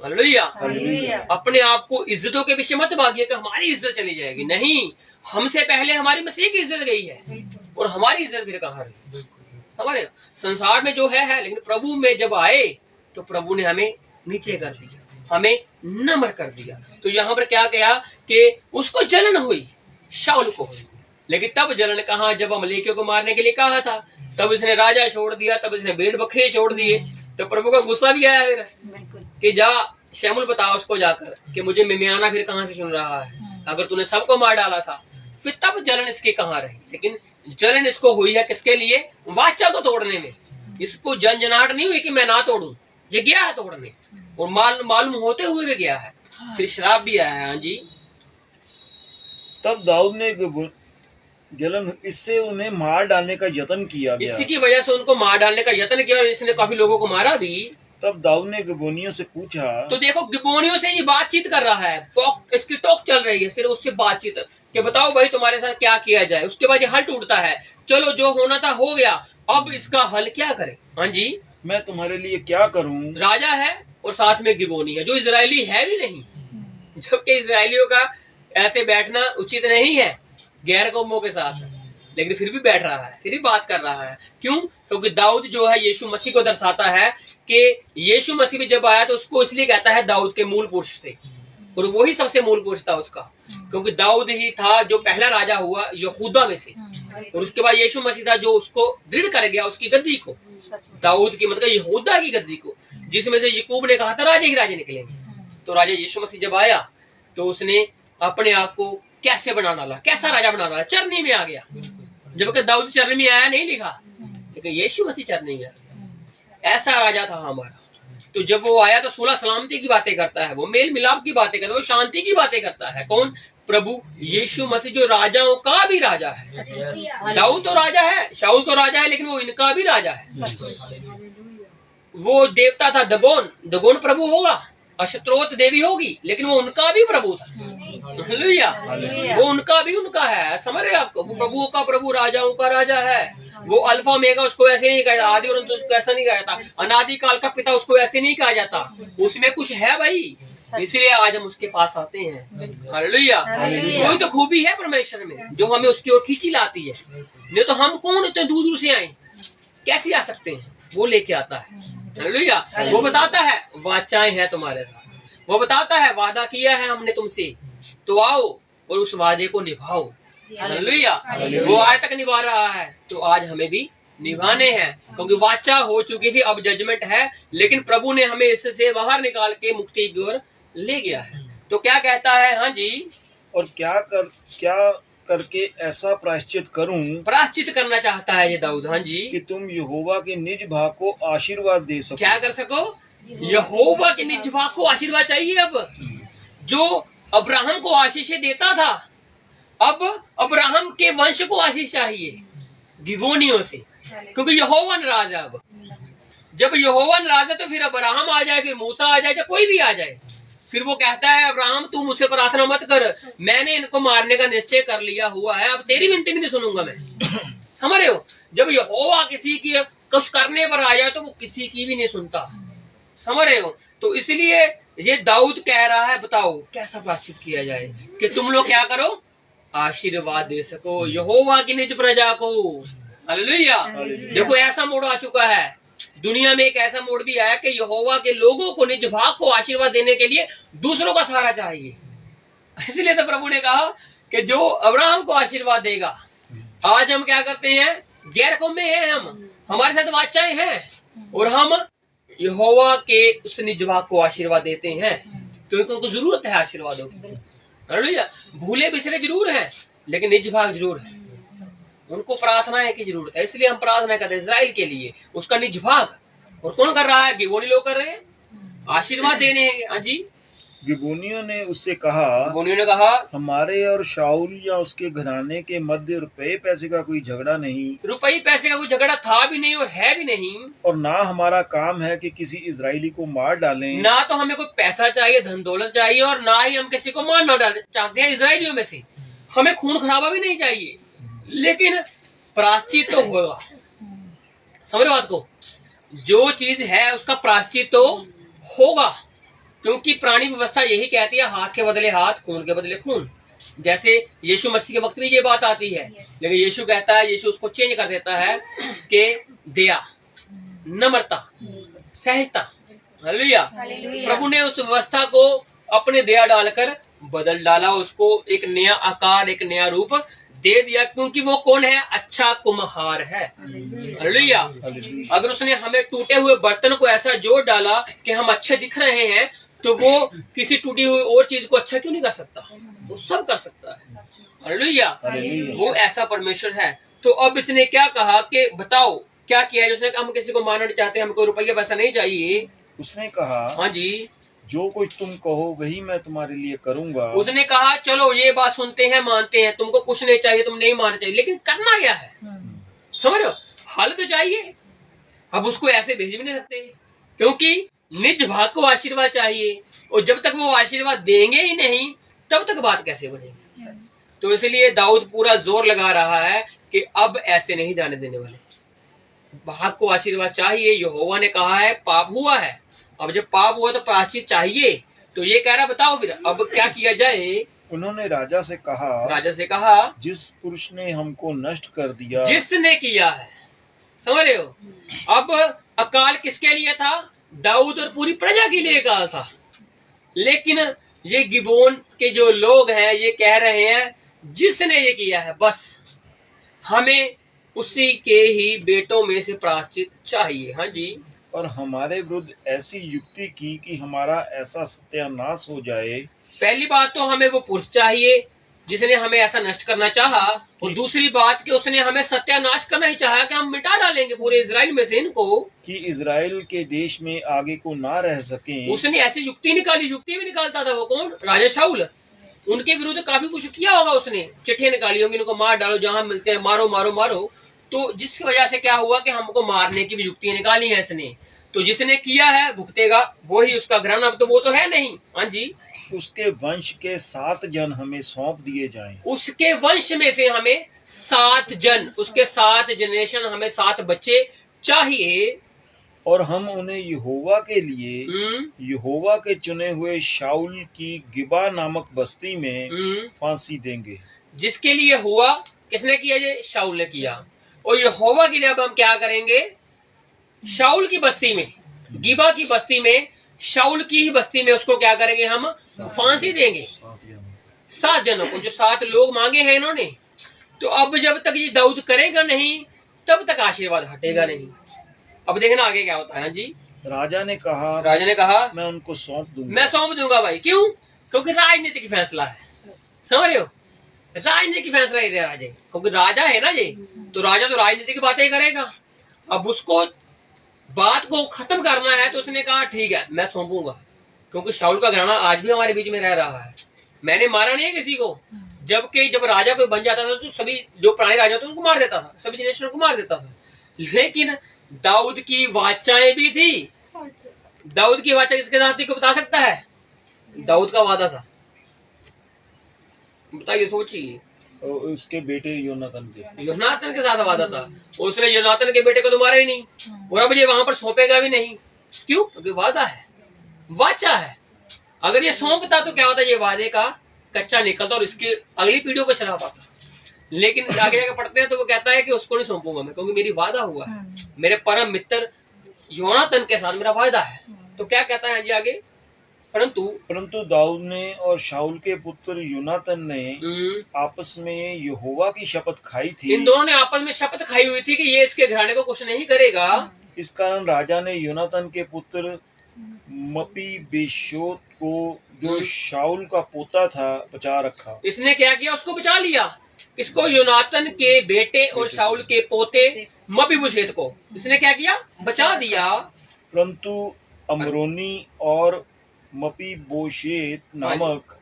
हालेलुया। हालेलुया। अपने आप को इज्जतों के पीछे मत भागिए कि हमारी इज्जत चली जाएगी, नहीं, हमसे पहले हमारी मसीह की इज्जत गई है और हमारी इज्जत फिर कहाँ रही। समझ रहे हो, संसार में जो है, लेकिन प्रभु में जब आए तो प्रभु ने हमें नीचे कर दिया, हमें नम्र कर दिया। तो यहाँ पर क्या कहा कि उसको जलन हुई, शाऊल को हुई, लेकिन तब जलन कहाँ, जब अमलेकियों को मारने के लिए कहा था, तब इसने राजा छोड़ दिया, तब इसने भेड़ बकरे छोड़ दिए, तो प्रभु का गुस्सा भी आया फिर कि जा शमूएल बता उसको जाकर कि मुझे मिमियाना फिर कहाँ से सुन रहा है, अगर तूने सबको मार डाला था। फिर तब जलन इसके कहाँ रही, लेकिन जलन इसको हुई है किसके लिए, वाचा को तोड़ने में। इसको जनजनाहट नहीं हुई कि मैं ना तोड़ूं, ये गया है तोड़ने और मालूम होते हुए भी गया है, फिर शराब भी आया है। हाँ जी। तब दाऊद ने जलन, इससे उन्हें मार डालने का यत्न किया गया, इसी की वजह से उनको मार डालने का यत्न किया और इसने काफी लोगों को मारा भी। तब दाऊद ने गिबोनियों से पूछा, तो देखो गिबोनियों से ये बातचीत कर रहा है, इसकी टॉक चल रही है, सिर्फ उससे बातचीत कि बताओ भाई तुम्हारे साथ क्या किया जाए। उसके बाद ये हल टूटता है, चलो जो होना था हो गया, अब इसका हल क्या करें। हाँ जी। मैं तुम्हारे लिए क्या करूं। राजा है और साथ में गिबोनी है जो इजरायली है भी नहीं, जबकि इजरायलियों का ऐसे बैठना उचित नहीं है गैर कौमों के साथ, लेकिन फिर भी बैठ रहा है, फिर भी बात कर रहा है। क्यों? क्योंकि दाऊद जो है यीशु मसीह को दर्शाता है कि यीशु मसीह भी जब आया तो उसको इसलिए कहता है दाऊद के मूल पुरुष से, और वही सबसे मूल पुरुष था उसका, क्योंकि दाऊद ही था जो पहला राजा हुआ यहूदा में से, और उसके बाद यीशु मसीह था जो उसको दृढ़ कर गया उसकी गद्दी को, दाऊद की मतलब यहूदा की गद्दी को, जिसमें से याकूब ने कहा था राजे ही राजे निकलेंगे। तो राजा यीशु मसीह जब आया तो उसने अपने आप को कैसे बना डाला, कैसा राजा बना डाला, चरनी में आ गया। जबकि दाऊद चरनी में आया नहीं लिखा, लेकिन यीशु मसीह चरनी में आ गया, ऐसा राजा था हमारा। तो जब वो आया तो सुलह सलामती की बातें करता है, वो मेल मिलाप की बातें करता है, वो शांति की बातें करता है। कौन? प्रभु यीशु मसीह जो राजाओं का भी राजा है। दाऊद तो राजा है, शाऊल तो राजा है, लेकिन वो इनका भी राजा है। वो देवता था दगोन प्रभु होगा, अशत्रोत देवी होगी, लेकिन वो उनका भी प्रभु था। हालेलुया। वो उनका भी उनका है। समझ रहे आपको, वो प्रभुओं का प्रभु, राजाओं का राजा है। वो अल्फा मेगा उसको ऐसे नहीं कहा जाता, आदि और अंत उसको ऐसा नहीं कहा जाता, अनादि काल का पिता उसको ऐसे नहीं कहा जाता, उसमें कुछ है भाई, इसलिए आज हम उसके पास आते हैं। हालेलुया। वही तो खूबी है परमेश्वर में जो हमें उसकी ओर खींची लाती है, नहीं तो हम कौन इतने दूर दूर से आए, कैसे आ सकते हैं। वो लेके आता है। हालेलुया। वो बताता है वाचाएं हैं तुम्हारे साथ, वो बताता है वादा किया है हमने तुमसे, तो आओ और उस वादे को निभाओ। हालेलुया। वो आज तक निभा रहा है, तो आज हमें भी निभाने हैं, क्योंकि वाचा हो चुकी थी, अब जजमेंट है, लेकिन प्रभु ने हमें इससे बाहर निकाल के मुक्ति की ओर ले गया है। तो क्या कहता है? हाँ जी। और क्या करके ऐसा प्रायश्चित करूं, प्रायश्चित करना चाहता है ये दाऊद। हाँ जी। कि तुम यहोवा के निज भाग को आशीर्वाद दे सको। क्या कर सको? यहोवा के निज भाग को आशीर्वाद चाहिए। अब जो अब्राहम को आशीष देता था, अब अब्राहम के वंश को आशीष चाहिए गिबोनियों से, क्योंकि यहोवा नाराज है। अब जब यहोवा नाराज है तो फिर अब्राहम आ जाए, फिर मूसा आ जाए, या कोई भी आ जाए, फिर वो कहता है अब्राहम तू मुझसे प्रार्थना मत कर, मैंने इनको मारने का निश्चय कर लिया हुआ है, अब तेरी विनती भी नहीं सुनूंगा मैं। समझ रहे हो? जब यहोवा किसी की कुछ करने पर आ जाए तो वो किसी की भी नहीं सुनता। समझ रहे हो? तो इसलिए ये दाऊद कह रहा है बताओ कैसा प्रायश्चित किया जाए कि तुम लोग क्या करो, आशीर्वाद दे सको यहोवा की निज प्रजा को। हालेलुया। देखो ऐसा मोड़ आ चुका है दुनिया में, एक ऐसा मोड़ भी आया कि यहोवा के लोगों को निज भाग को आशीर्वाद देने के लिए दूसरों का सहारा चाहिए। इसलिए तो प्रभु ने कहा कि जो अब्राहम को आशीर्वाद देगा, आज हम क्या करते हैं, गैर कौम में हैं हम, हमारे साथ वाचाएं हैं, और हम यहोवा के उस निज भाग को आशीर्वाद देते हैं, क्योंकि उनको जरूरत है आशीर्वादों की। हालेलुया। भूले बिसरे जरूर हैं, लेकिन निज भाग जरूर है, उनको प्रार्थना की जरूरत है। इसलिए हम प्रार्थना करते हैं इजराइल के लिए, उसका निज भाग। और कौन कर रहा है? गिबोनी लोग कर रहे हैं, आशीर्वाद देने हैं। हाँ जी। गिबोनियों ने उससे कहा, हमारे और शाऊल या उसके घराने के मध्य रुपये पैसे का कोई झगड़ा नहीं। रुपये पैसे का कोई झगड़ा था भी नहीं और है भी नहीं, और ना हमारा काम है कि किसी इजरायली को मार डालें। ना तो हमें कोई पैसा चाहिए, धन दौलत चाहिए, और ना ही हम किसी को मारना चाहते हैं इजरायलियों में से, हमें खून खराबा भी नहीं चाहिए, लेकिन प्रायश्चित तो होगा। समझ रहे बात को? जो चीज है उसका प्रायश्चित तो होगा। क्योंकि पुरानी व्यवस्था यही कहती है, हाथ के बदले हाथ, खून के बदले खून। जैसे यीशु मसीह के वक्त भी ये बात आती है, लेकिन यीशु कहता है, यीशु उसको चेंज कर देता है कि दया, नम्रता, सहजता। हालेलुया। प्रभु ने उस व्यवस्था को अपने दया डालकर बदल डाला, उसको एक नया आकार, एक नया रूप दे दिया, क्योंकि वो कौन है? अच्छा कुम्हार है। हालेलुया। अगर उसने हमें टूटे हुए बर्तन को ऐसा जोड़ डाला कि हम अच्छे दिख रहे हैं, तो वो किसी टूटी हुई और चीज को अच्छा क्यों नहीं कर सकता? वो सब कर सकता है। हालेलुया। वो ऐसा परमेश्वर है। तो अब इसने क्या कहा कि बताओ क्या किया है? उसने कहा हम किसी को मारना नहीं चाहते, हमको रुपया पैसा नहीं चाहिए। उसने कहा, हाँ जी, जो कुछ तुम कहो वही मैं तुम्हारे लिए करूंगा। उसने कहा चलो ये बात सुनते हैं, मानते हैं, तुमको कुछ नहीं चाहिए, तुम नहीं मानना चाहिए, लेकिन करना क्या है? समझ रहे हो? हल तो चाहिए। अब उसको ऐसे भेज भी नहीं सकते, क्योंकि निज भाग को आशीर्वाद चाहिए, और जब तक वो आशीर्वाद देंगे ही नहीं तब तक बात कैसे बनेगी? तो इसलिए दाऊद पूरा जोर लगा रहा है कि अब ऐसे नहीं जाने देने वाले, भाग को आशीर्वाद चाहिए। यहोवा ने कहा है पाप हुआ है, अब जब पाप हुआ तो प्रायश्चित चाहिए। तो ये कह रहा बताओ फिर अब क्या किया जाए? उन्होंने राजा से कहा, जिस पुरुष ने हमको नष्ट कर दिया, जिसने किया है। समझ रहे हो? अब अकाल किसके लिए था? दाऊद और पूरी प्रजा के लिए अकाल था। लेकिन ये गिबोन के जो लोग हैं ये कह रहे हैं जिसने ये किया है, बस हमें उसी के ही बेटों में से प्रायश्चित चाहिए। हाँ जी। और हमारे विरुद्ध ऐसी युक्ति की कि हमारा ऐसा सत्यानाश हो जाए। पहली बात तो हमें वो पुरुष चाहिए जिसने हमें ऐसा नष्ट करना चाहा, और दूसरी बात कि उसने हमें सत्यानाश करना ही चाहा कि हम मिटा डालेंगे पूरे इजराइल में से इनको, कि इजराइल के देश में आगे को ना रह सके। उसने ऐसी युक्ति निकाली। युक्ति भी निकालता था वो कौन? राजा शाऊल। उनके विरुद्ध काफी कुछ किया होगा उसने, चिट्ठियां निकाली होंगी, इनको मार डालो, जहां मिलते हैं मारो मारो मारो। तो जिसकी वजह से क्या हुआ कि हमको मारने की भी युक्तियां निकाली है इसने। तो जिसने किया है भुगतेगा, वो ही उसका ग्रहण। अब तो वो तो है नहीं। हाँ जी। उसके वंश के 7 जन हमें सौंप दिए जाएं। उसके वंश में से हमें 7 जन, उसके 7 जनरेशन, हमें 7 बच्चे चाहिए, और हम उन्हें यहोवा के लिए, यहोवा के चुने हुए शाऊल की गिबा नामक बस्ती में फांसी देंगे। जिसके लिए हुआ, किसने किया? ये शाऊल ने किया। और यहोवा के लिए अब हम क्या करेंगे? शाऊल की बस्ती में, गिबा की बस्ती में, शाऊल की ही बस्ती में उसको क्या करेंगे? हम फांसी देंगे 7 जनों को, जो 7 लोग मांगे हैं इन्होंने। तो अब जब तक ये दाऊद करेगा नहीं तब तक आशीर्वाद हटेगा नहीं। अब देखना आगे क्या होता है। जी। राजा ने कहा मैं उनको सौंप दूंगा। मैं सौंप दूंगा भाई। क्यों? क्योंकि राजनीतिक फैसला है। समझ रहे हो? राजनीतिक फैसला ही दे राजा, क्योंकि राजा है ना ये, तो राजा तो राजनीति की बातें करेगा। अब उसको बात को खत्म करना है, तो उसने कहा ठीक है मैं सौंपूंगा, क्योंकि शाऊल का घराना आज भी हमारे बीच में रह रहा है। मैंने मारा नहीं है किसी को, जबकि जब राजा कोई बन जाता था तो सभी जो पुराने राजा थे उनको मार देता था, सभी जनरेशन को मार देता था। लेकिन दाऊद की वाचाएं भी थी। दाऊद की वाचा किसके साथ थी? को बता सकता है? दाऊद का वादा था, बताइए, सोचिए। उसके बेटे योनातन के साथ वादा था, और उसने योनातन के बेटे को तो मारा ही नहीं, और अब ये वहां पर सौंपेगा भी नहीं। क्यों? क्योंकि वादा है, वाचा है। अगर ये सौंपता तो क्या होता? ये वादे का कच्चा निकलता और इसकी अगली पीढ़ियों को चला पाता। लेकिन आगे जाकर पढ़ते हैं तो वो कहता है कि उसको नहीं सौंपूंगा मैं, क्योंकि मेरी वादा हुआ है, मेरे परम मित्र योनातन के साथ मेरा वादा है। तो क्या कहता है जी आगे? परंतु दाऊद ने और शाऊल के पुत्र योनातन ने आपस में यहोवा की शपथ खाई थी। इन दोनों ने आपस में शपथ खाई हुई थी कि ये इसके घराने को कुछ नहीं करेगा। इस कारण राजा ने योनातन के पुत्र मपीबोशेत को, जो शाऊल का पोता था, बचा रखा। इसने क्या किया? उसको बचा लिया। इसको योनातन के बेटे और शाऊल के पोते मपीबोशेत को इसने क्या किया? बचा दिया। परंतु अमरोनी और मपीबोशेत नामक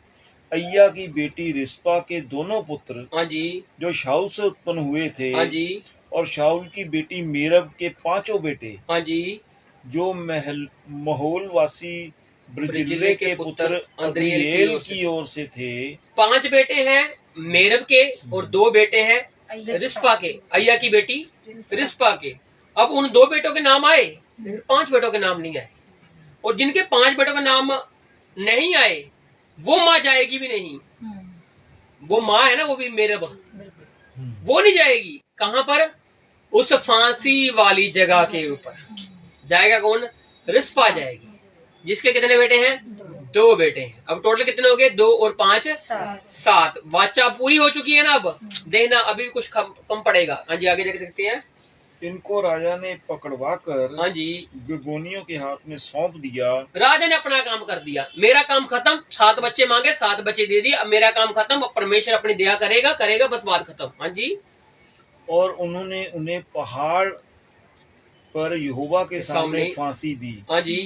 अय्या की बेटी रिस्पा के दोनों पुत्र, हाँ जी, जो शाऊल से उत्पन्न हुए थे, हाँ जी, और शाऊल की बेटी मेरब के 5 बेटे, हाँ जी, जो महोलवासी ब्रजिल्ले के पुत्र अद्रिएल की ओर से थे। 5 बेटे हैं मेरब के और 2 बेटे हैं रिस्पा के, अय्या की बेटी रिस्पा के। अब उन 2 बेटों के नाम आए, 5 बेटों के नाम नहीं आए। और जिनके 5 बेटों का नाम नहीं आए, वो माँ जाएगी भी नहीं। वो माँ है ना, वो भी मेरब, वो नहीं जाएगी। कहां पर? उस फांसी वाली जगह के ऊपर जाएगा कौन? रिस्पा जाएगी, जिसके कितने बेटे हैं? 2 बेटे हैं। अब टोटल कितने हो गए? 2 और 5 7। वाचा पूरी हो चुकी है ना। अब देखना अभी भी कुछ कम पड़ेगा। हाँ जी, आगे देख सकते हैं। इनको राजा ने पकड़वा कर, हाँ जी, गिबोनियों के हाथ में सौंप दिया। राजा ने अपना काम कर दिया। मेरा काम खत्म। 7 बच्चे मांगे, 7 बच्चे दे दिए। अब मेरा काम खत्म। अब परमेश्वर अपनी दया करेगा, बस बात खत्म। हाँ जी। और उन्होंने उन्हें पहाड़ पर यहोवा के सामने फांसी दी। हाँ जी।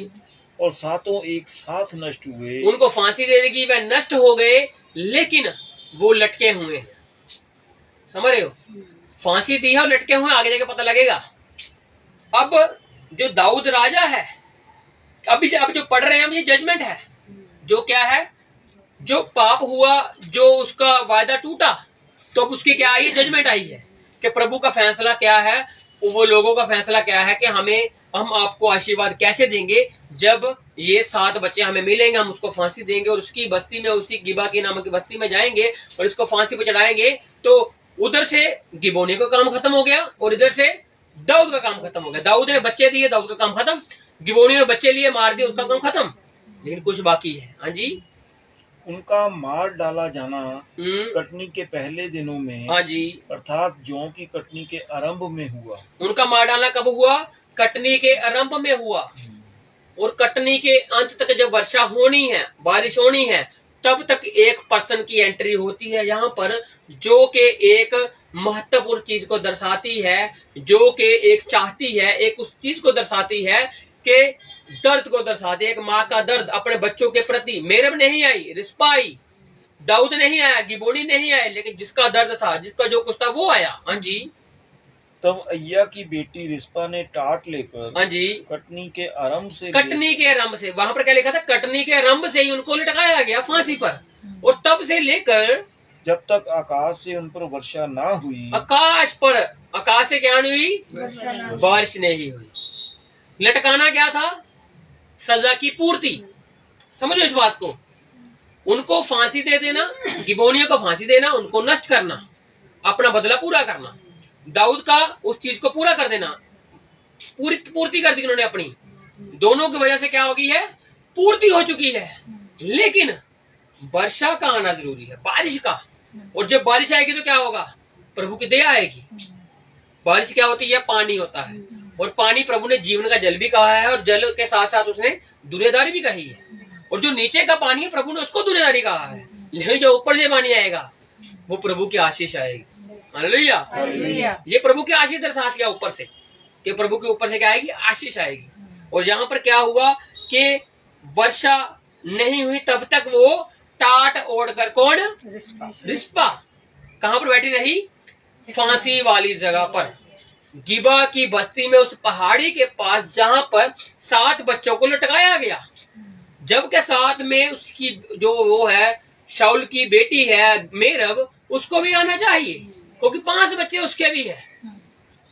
और 7 एक साथ नष्ट हुए। उनको फांसी दे दी, वह नष्ट हो गए, लेकिन वो लटके हुए हैं। समझ रहे हो? फांसी दी है और लटके हुए, आगे जाके पता लगेगा। अब जो दाऊद राजा है, अब जो पढ़ रहे हैं हम, ये जजमेंट है। जो क्या है? जो पाप हुआ, जो उसका वायदा टूटा, तो अब उसकी क्या आई? जजमेंट आई है कि प्रभु का फैसला क्या है, वो लोगों का फैसला क्या है कि हम आपको आशीर्वाद कैसे देंगे। जब ये 7 बच्चे हमें मिलेंगे, हम उसको फांसी देंगे और उसकी बस्ती में, उसी गिबा की नामक बस्ती में जाएंगे और इसको फांसी पे चढ़ाएंगे। तो उधर से गिबोनी का काम खत्म हो गया और इधर से दाऊद का काम खत्म हो गया। दाऊद ने बच्चे दिए, दाऊद का काम खत्म। गिबोनी ने बच्चे लिए, मार दिए, उसका काम खत्म। लेकिन कुछ बाकी है। हाँ जी। उनका मार डाला जाना कटनी के पहले दिनों में, हाँ जी, अर्थात जौ की कटनी के आरंभ में हुआ। उनका मार डालना कब हुआ? कटनी के आरंभ में हुआ। और कटनी के अंत तक जब वर्षा होनी है, बारिश होनी है, तब तक एक पर्सन की एंट्री होती है यहाँ पर, जो के एक महत्वपूर्ण चीज को दर्शाती है, जो के एक चाहती है, एक उस चीज को दर्शाती है कि दर्द को दर्शाती है। एक माँ का दर्द अपने बच्चों के प्रति। मेरब नहीं आई, रिस्पा आई। दाऊद नहीं आया, गिबोनी नहीं आए, लेकिन जिसका दर्द था, जिसका जो कुछ था, वो आया। हाँ जी। तब अय्या की बेटी रिस्पा ने टाट लेकर, हाँ जी, कटनी के आरंभ से, वहां पर क्या लिखा था? कटनी के आरंभ से ही उनको लटकाया गया फांसी पर। और तब से लेकर जब तक आकाश से उन पर वर्षा ना हुई। आकाश से क्या नहीं हुई? बारिश नहीं हुई। लटकाना क्या था? सजा की पूर्ति। समझो इस बात को। उनको फांसी दे देना, गिबोनियों को फांसी देना, उनको नष्ट करना, अपना बदला पूरा करना। दाऊद का उस चीज को पूरा कर देना, पूर्ति कर दी उन्होंने अपनी। दोनों की वजह से क्या हो गई है? पूर्ति हो चुकी है। लेकिन वर्षा का आना जरूरी है, बारिश का। और जब बारिश आएगी तो क्या होगा? प्रभु की दया आएगी। बारिश क्या होती है? पानी होता है। और पानी प्रभु ने जीवन का जल भी कहा है, और जल के साथ साथ उसने दुनियादारी भी कही है। और जो नीचे का पानी है, प्रभु ने उसको दुनियादारी कहा है। लेकिन जो ऊपर से पानी आएगा, वो प्रभु की आशीष आएगी। हालेलुया। ये प्रभु की आशीष दर्शा गया ऊपर से, कि प्रभु के ऊपर से क्या आएगी? आशीष आएगी। और यहाँ पर क्या हुआ कि वर्षा नहीं हुई, तब तक वो टाट ओढ़कर, कौन? रिस्पा कहां पर बैठी रही? फांसी वाली जगह पर, गिबा की बस्ती में, उस पहाड़ी के पास, जहां पर 7 बच्चों को लटकाया गया। जबकि साथ में उसकी जो वो है, शाऊल की बेटी है मेरब, उसको भी आना चाहिए, क्योंकि 5 बच्चे उसके भी है।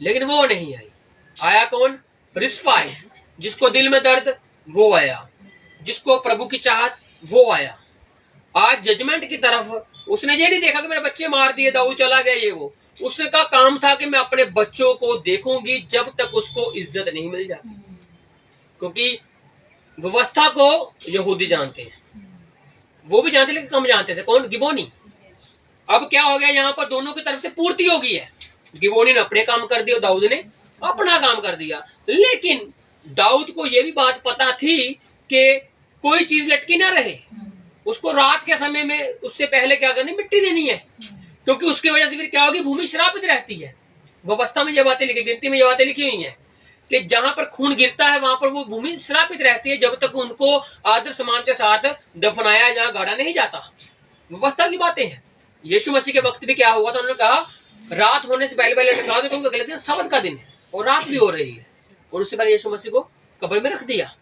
लेकिन वो नहीं आई। आया कौन? रिस्पा आई। जिसको दिल में दर्द, वो आया। जिसको प्रभु की चाहत, वो आया। आज जजमेंट की तरफ उसने ये नहीं देखा कि मेरे बच्चे मार दिए, दाऊद चला गया, ये वो। उसका काम था कि मैं अपने बच्चों को देखूंगी जब तक उसको इज्जत नहीं मिल जाती। क्योंकि व्यवस्था को यहूदी जानते हैं, वो भी जानते, लेकिन कम जानते थे। कौन? गिबोनी। अब क्या हो गया? यहाँ पर दोनों की तरफ से पूर्ति हो गई है। गिबोनी ने अपने काम कर दिया, दाऊद ने अपना काम कर दिया। लेकिन दाऊद को यह भी बात पता थी कि कोई चीज लटकी ना रहे। उसको रात के समय में, उससे पहले क्या करनी? मिट्टी देनी है। क्योंकि उसकी वजह से फिर क्या होगी? भूमि श्रापित रहती है। व्यवस्था में ये बातें लिखी, गिनती में ये बातें लिखी हुई हैं कि जहां पर खून गिरता है, वहां पर वो भूमि श्रापित रहती है, जब तक उनको आदर सम्मान के साथ दफनाया या गाड़ा नहीं जाता। व्यवस्था की बातें हैं। यीशु मसीह के वक्त भी क्या हुआ था? उन्होंने कहा रात होने से पहले लटका दो, क्योंकि अगले दिन सबत का दिन है और रात भी हो रही है। और उससे पहले यीशु मसीह को कब्र में रख दिया।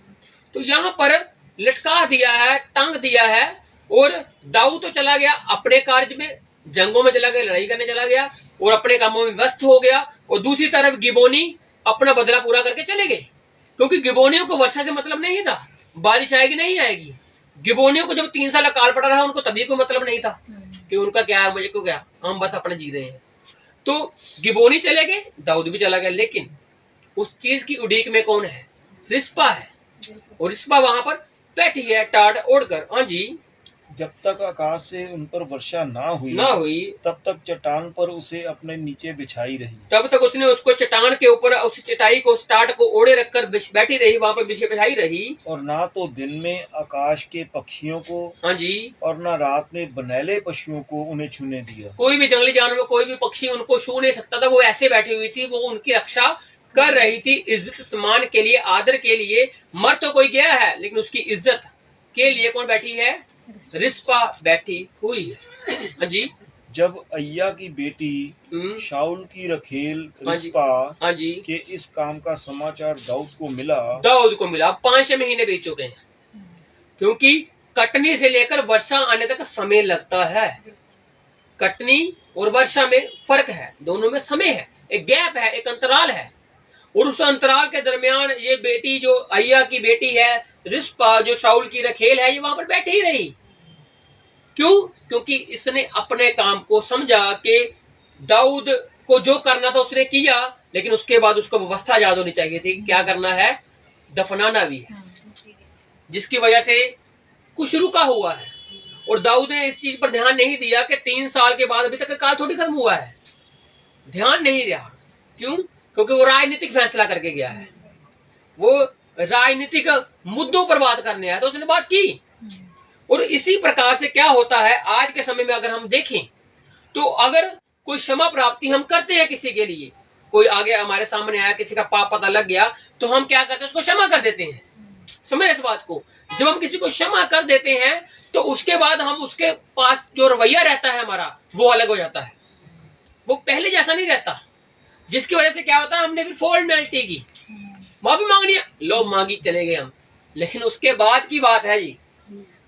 तो यहाँ पर लटका दिया है, टांग दिया है। और दाऊद तो चला गया अपने कार्य में, जंगों में चला गया, लड़ाई करने चला गया और अपने कामों में व्यस्त हो गया। और दूसरी तरफ गिबोनी अपना बदला पूरा करके चले गए, क्योंकि गिबोनियों को वर्षा से मतलब नहीं था। बारिश आएगी नहीं आएगी, गिबोनियों को जब 3 साल अकाल पड़ा रहा, उनको तभी कोई मतलब नहीं था कि उनका क्या है, मुझे को क्या, हम बस अपने जी रहे हैं। तो गिबोनी चले गए, दाऊद भी चला गया, लेकिन उस चीज की उड़ीक में कौन है? रिस्पा है। और रिस्पा वहां पर बैठी है टाट ओढ़कर। हाँ जी, जब तक आकाश से उन पर वर्षा ना हुई तब तक चट्टान पर उसे अपने नीचे बिछाई रही। तब तक उसने उसको चट्टान के ऊपर, उस चटाई को, टाट को ओढ़े रखकर बैठी रही, वहां पर बिछाई रही। और ना तो दिन में आकाश के पक्षियों को, हाँ जी, और ना रात में बनैले पशुओं को उन्हें छूने दिया। कोई भी जंगली जानवर, कोई भी पक्षी उनको छू नहीं सकता था। वो ऐसे बैठी हुई थी, वो उनकी रक्षा कर रही थी, इज्जत सम्मान के लिए, आदर के लिए। मर तो कोई गया है, लेकिन उसकी इज्जत के लिए कौन बैठी है? रिस्पा बैठी हुई है। हाँ जी, जब अय्या की बेटी शाऊल की रखेल रिस्पा हाँ जी के इस काम का समाचार दाऊद को मिला। 5 महीने बीत चुके हैं, क्योंकि कटनी से लेकर वर्षा आने तक समय लगता है। कटनी और वर्षा में फर्क है, दोनों में समय है, एक गैप है, एक अंतराल है। और उस अंतराल के दरमियान ये बेटी, जो अय्या की बेटी है रिस्पा, जो शाऊल की रखेल है, ये वहां पर बैठी ही रही। क्यों? क्योंकि इसने अपने काम को समझा कि दाऊद को जो करना था उसने किया, लेकिन उसके बाद उसको व्यवस्था याद होनी चाहिए थी, क्या करना है? दफनाना भी है, जिसकी वजह से कुछ रुका हुआ है। और दाऊद ने इस चीज पर ध्यान नहीं दिया कि 3 साल के बाद अभी तक काल थोड़ी खत्म हुआ है, ध्यान नहीं रहा। क्यों? क्योंकि वो राजनीतिक फैसला करके गया है, वो राजनीतिक मुद्दों पर बात करने आया, तो उसने बात की। और इसी प्रकार से क्या होता है आज के समय में, अगर हम देखें तो अगर कोई क्षमा प्राप्ति हम करते हैं किसी के लिए, कोई आगे हमारे सामने आया, किसी का पाप पता लग गया, तो हम क्या करते हैं? उसको क्षमा कर देते हैं। समझ इस बात को, जब हम किसी को क्षमा कर देते हैं तो उसके बाद हम उसके पास जो रवैया रहता है हमारा, वो अलग हो जाता है, वो पहले जैसा नहीं रहता। जिसकी वजह से क्या होता है, हमने फिर फॉर्मेलिटी की, माफी मांगनी है, लो मांगी, चले गए हम। लेकिन उसके बाद की बात है जी,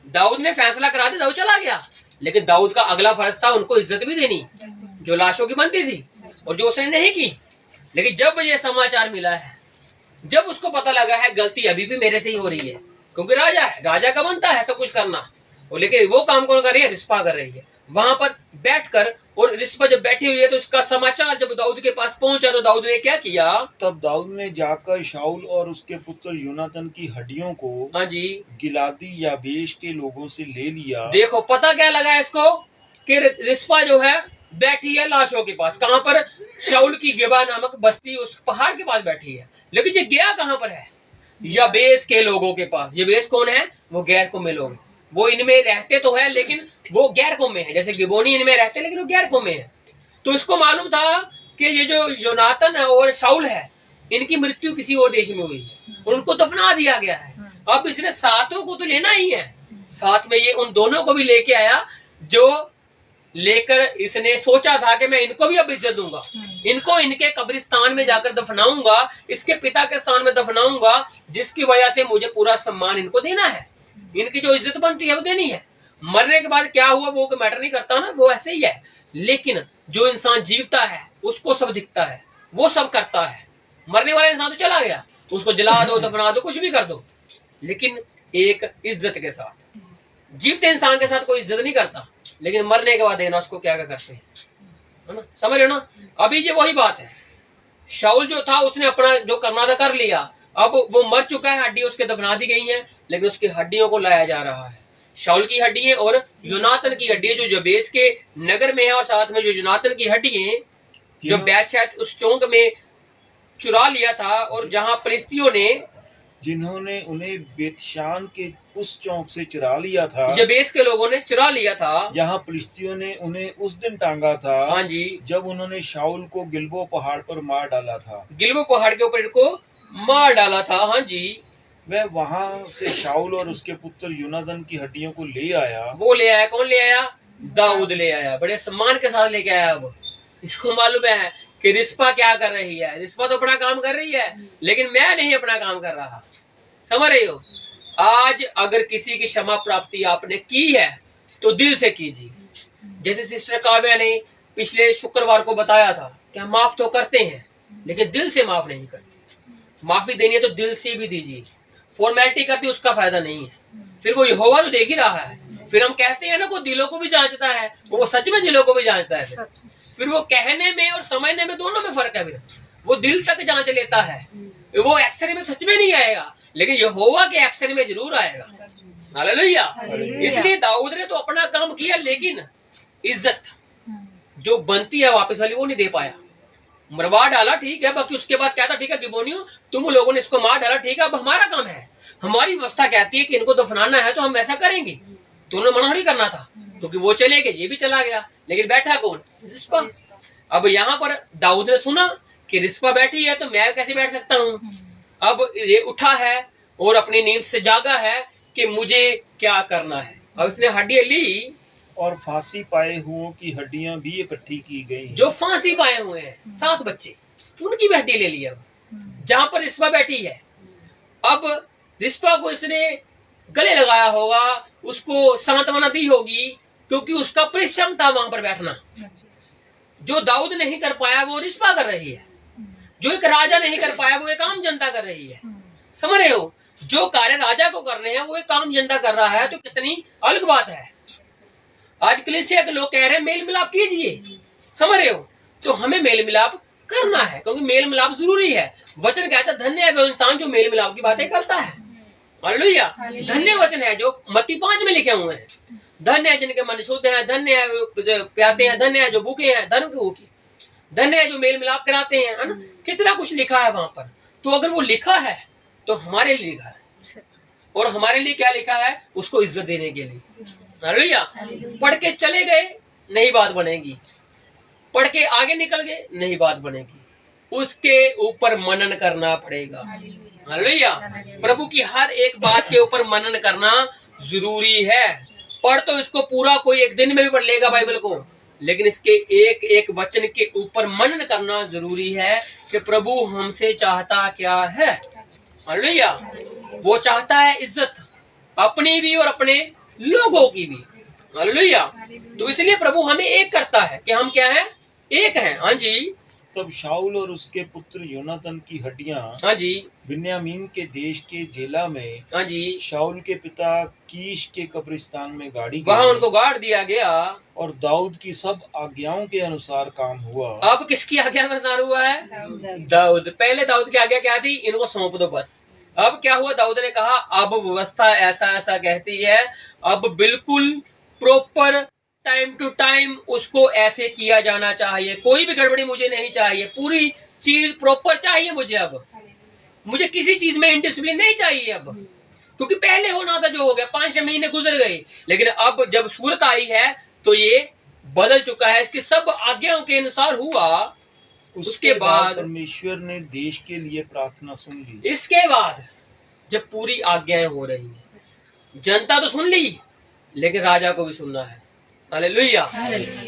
दाऊद ने फैसला करा दिया, दाऊद चला गया, लेकिन दाऊद का अगला फर्ज था उनको इज्जत भी देनी, जो लाशों की बनती थी, और जो उसने नहीं की। लेकिन जब ये समाचार मिला है, जब उसको पता लगा है गलती अभी भी मेरे से ही हो रही है, क्योंकि राजा है, राजा का बनता है सब कुछ करना, और लेकिन वो काम कौन कर रही है? रिस्पा कर रही है वहां पर बैठकर। और रिस्पा जब बैठी हुई है तो उसका समाचार जब दाऊद के पास पहुंचा, तो दाऊद ने क्या किया? तब दाऊद ने जाकर शाऊल और उसके पुत्र योनातन की हड्डियों को, हाँ जी, गिलादी याबेश के लोगों से ले लिया। देखो पता क्या लगा इसको कि रिस्पा जो है बैठी है लाशों के पास। कहां पर? शाऊल की गिबा नामक बस्ती, उस पहाड़ के पास बैठी है। लेकिन ये गया कहां पर है? याबेश के लोगों के पास। याबेश कौन है? वो गैर कौमे लोग, वो इनमें रहते तो है लेकिन वो गैर कौमे है, जैसे गिबोनी इनमें रहते लेकिन वो गैर कौमे है। तो इसको मालूम था कि ये जो योनातन है और शाऊल है, इनकी मृत्यु किसी और देश में हुई है और उनको दफना दिया गया है। अब इसने सातों को तो लेना ही है, साथ में ये उन दोनों को भी लेके आया, जो लेकर इसने सोचा था कि मैं इनको भी अब इज्जत दूंगा, इनको इनके कब्रिस्तान में जाकर दफनाऊंगा, इसके पिता के स्थान में दफनाऊंगा, जिसकी वजह से मुझे पूरा सम्मान इनको देना है, इनकी जो इज्जत बनती है वो देनी है। मरने के बाद क्या हुआ वो मैटर नहीं करता ना, वो ऐसे ही है। लेकिन जो इंसान जीवता है उसको सब दिखता है, वो सब करता है। मरने वाला इंसान तो चला गया, उसको जला दो, दफना दो, कुछ भी कर दो, लेकिन एक इज्जत के साथ। जीवते इंसान के साथ कोई इज्जत नहीं करता, लेकिन मरने के बाद देना उसको क्या क्या करते हैं, है ना? समझ रहे हो ना? अभी ये वही बात है, शाऊल जो था उसने अपना जो करना था कर लिया, अब वो मर चुका है, हड्डी उसके दफना दी गई हैं, लेकिन उसकी हड्डियों को लाया जा रहा है। शाऊल की हड्डियां और योनातन की हड्डियां जो जबेस के नगर में है, और साथ में जो योनातन की हड्डियां जो बैतशैत उस चौक में चुरा लिया था, और जहां फिलिस्तियों ने, जिन्होंने उन्हें बेतशान के उस चौक से चुरा लिया था, जबेस के लोगों ने चुरा लिया था, जहां फिलिस्तियों ने उन्हें उस दिन टांगा था, हाँ जी, जब उन्होंने शाऊल को गिलबो पहाड़ पर मार डाला था। गिलबो पहाड़ के ऊपर इनको मार डाला था, हाँ जी। वह वहां से शाऊल और उसके पुत्र योनातन की हड्डियों को ले आया। वो ले आया, कौन ले आया? दाऊद ले आया, बड़े सम्मान के साथ लेके आया। वो इसको मालूम है कि रिस्पा क्या कर रही है, रिस्पा तो अपना काम कर रही है, लेकिन मैं नहीं अपना काम कर रहा। समझ रही हो? आज अगर किसी की क्षमा प्राप्ति आपने की है तो दिल से कीजिए। जैसे सिस्टर काव्या ने पिछले शुक्रवार को बताया था कि हम माफ तो करते हैं लेकिन दिल से माफ नहीं करते। माफी देनी है तो दिल से भी दीजिए, फॉर्मेलिटी करती उसका फायदा नहीं है। फिर वो यहोवा तो देख ही रहा है। फिर हम कहते हैं ना, को दिलों को भी जांचता है, वो सच में दिलों को भी जांचता है। फिर वो कहने में और समझने में दोनों में फर्क है। फिर वो दिल तक जांच लेता है। वो एक्सरे में सच में नहीं आएगा, लेकिन यहोवा के एक्सरे में जरूर आएगा। हालेलुया। इसलिए दाऊद ने तो अपना काम किया, लेकिन इज्जत जो बनती है वापस वाली वो नहीं दे पाया। मरवा डाला, ठीक है, बाकी उसके बाद क्या था, ठीक है गिबोनियों तुम लोगों ने इसको मार डाला, ठीक है, अब हमारा काम है, हमारी व्यवस्था कहती है कि इनको दफनाना है तो हम वैसा करेंगे। तो उन्होंने मना नहीं करना था, क्योंकि वो चले गए, ये भी चला गया, लेकिन बैठा कौन? रिस्पा। अब यहाँ पर दाऊद ने सुना कि रिस्पा बैठी है, तो मैं कैसे बैठ सकता हूँ? अब ये उठा है और अपनी नींद से जागा है कि मुझे क्या करना है। अब उसने हड्डियां ली और फांसी पाए हुओं की हड्डियां भी इकट्ठी की गई। जो फांसी पाए हुए हैं 7 बच्चे, उनकी भी हड्डी ले ली। अब जहां पर रिस्पा बैठी है, अब रिस्पा को इसने गले लगाया होगा, उसको सांत्वना दी होगी, क्योंकि उसका परिश्रम था वहां पर बैठना। जो दाऊद नहीं कर पाया वो रिस्पा कर रही है, जो एक राजा नहीं कर पाया वो एक आम जनता कर रही है। समझ रहे हो? जो कार्य राजा को करने हैं वो एक आम जनता कर रहा है, तो कितनी अलग बात है। आज कलीसिया के लोग कह रहे हैं मेल मिलाप कीजिए, समझ रहे हो? तो हमें मेल मिलाप करना है, क्योंकि मेल मिलाप जरूरी है। वचन कहता है धन्य है वो इंसान जो मेल मिलाप की बातें करता है। हालेलुया। धन्य वचन है जो मत्ती 5 में लिखे हुए हैं। धन्य है जिनके मन शुद्ध है, धन्य है जो प्यासे हैं, धन्य है जो भूखे हैं, धर्म के भूखे, धन्य है जो मेल मिलाप कराते हैं, है ना? कितना कुछ लिखा है वहां पर। तो अगर वो लिखा है तो हमारे लिए लिखा है, और हमारे लिए क्या लिखा है? उसको इज्जत देने के लिए। हालेलुया। पढ़ के चले गए नहीं बात बनेगी, पढ़ के आगे निकल गए नहीं बात बनेगी, उसके ऊपर मनन करना पड़ेगा। हालेलुया। प्रभु की हर एक बात के ऊपर मनन करना जरूरी है। पढ़ तो इसको पूरा कोई एक दिन में भी पढ़ लेगा बाइबल को, लेकिन इसके एक एक वचन के ऊपर मनन करना जरूरी है कि प्रभु हमसे चाहता क्या है। हालेलुया। वो चाहता है इज्जत, अपनी भी और अपने लोगों की भी। हालेलुया। तो इसलिए प्रभु हमें एक करता है कि हम क्या है? एक हैं। हाँ जी। तब शाऊल और उसके पुत्र योनातन की हड्डियां हाँ जी बिन्यामीन के देश के जेला में हाँ जी शाऊल के पिता कीश के कब्रिस्तान में गाड़ी वहाँ गई, उनको गाड़ दिया गया। और दाऊद की सब आज्ञाओं के अनुसार काम हुआ। अब किसकी आज्ञा के अनुसार हुआ है? दाऊद। पहले दाऊद की आज्ञा क्या थी? इनको सौंप दो बस। अब क्या हुआ? दाऊद ने कहा अब व्यवस्था ऐसा ऐसा कहती है, अब बिल्कुल प्रॉपर टाइम टू टाइम उसको ऐसे किया जाना चाहिए, कोई भी गड़बड़ी मुझे नहीं चाहिए, पूरी चीज प्रॉपर चाहिए मुझे। अब मुझे किसी चीज में इनडिसिप्लिन नहीं चाहिए अब, क्योंकि पहले होना था जो हो गया, 5 महीने गुजर गए, लेकिन अब जब सूरत आई है तो ये बदल चुका है, इसकी सब आज्ञाओं के अनुसार हुआ। उसके बाद परमेश्वर ने देश के लिए प्रार्थना सुन ली। इसके बाद जब पूरी आज्ञाएं हो रही हैं, जनता तो सुन ली, लेकिन राजा को भी सुनना है। हालेलुया।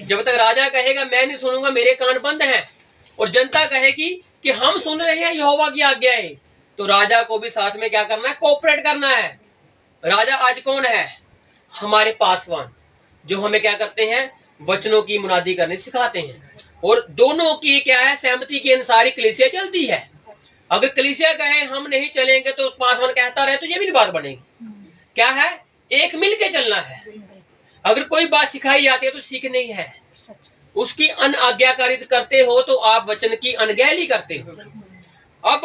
जब तक राजा कहेगा मैं नहीं सुनूंगा, मेरे कान बंद हैं, और जनता कहेगी कि हम सुन रहे हैं यहोवा की आज्ञाएं, तो राजा को भी साथ में क्या करना है? कोऑपरेट करना है। राजा आज कौन है? हमारे पासवान, जो हमें क्या करते हैं? वचनों की मुनादी करनी सिखाते हैं, और दोनों की क्या है? सहमति के अनुसार ही कलीसिया चलती है। अगर कलीसिया कहे हम नहीं चलेंगे तो उस पासवान कहता रहे, तो ये भी बात बनेगी। क्या है? एक मिल के चलना है। अगर कोई बात सिखाई जाती है तो सीखनी है, उसकी अनआज्ञाकारी करते हो तो आप वचन की अनगहली करते हो। अब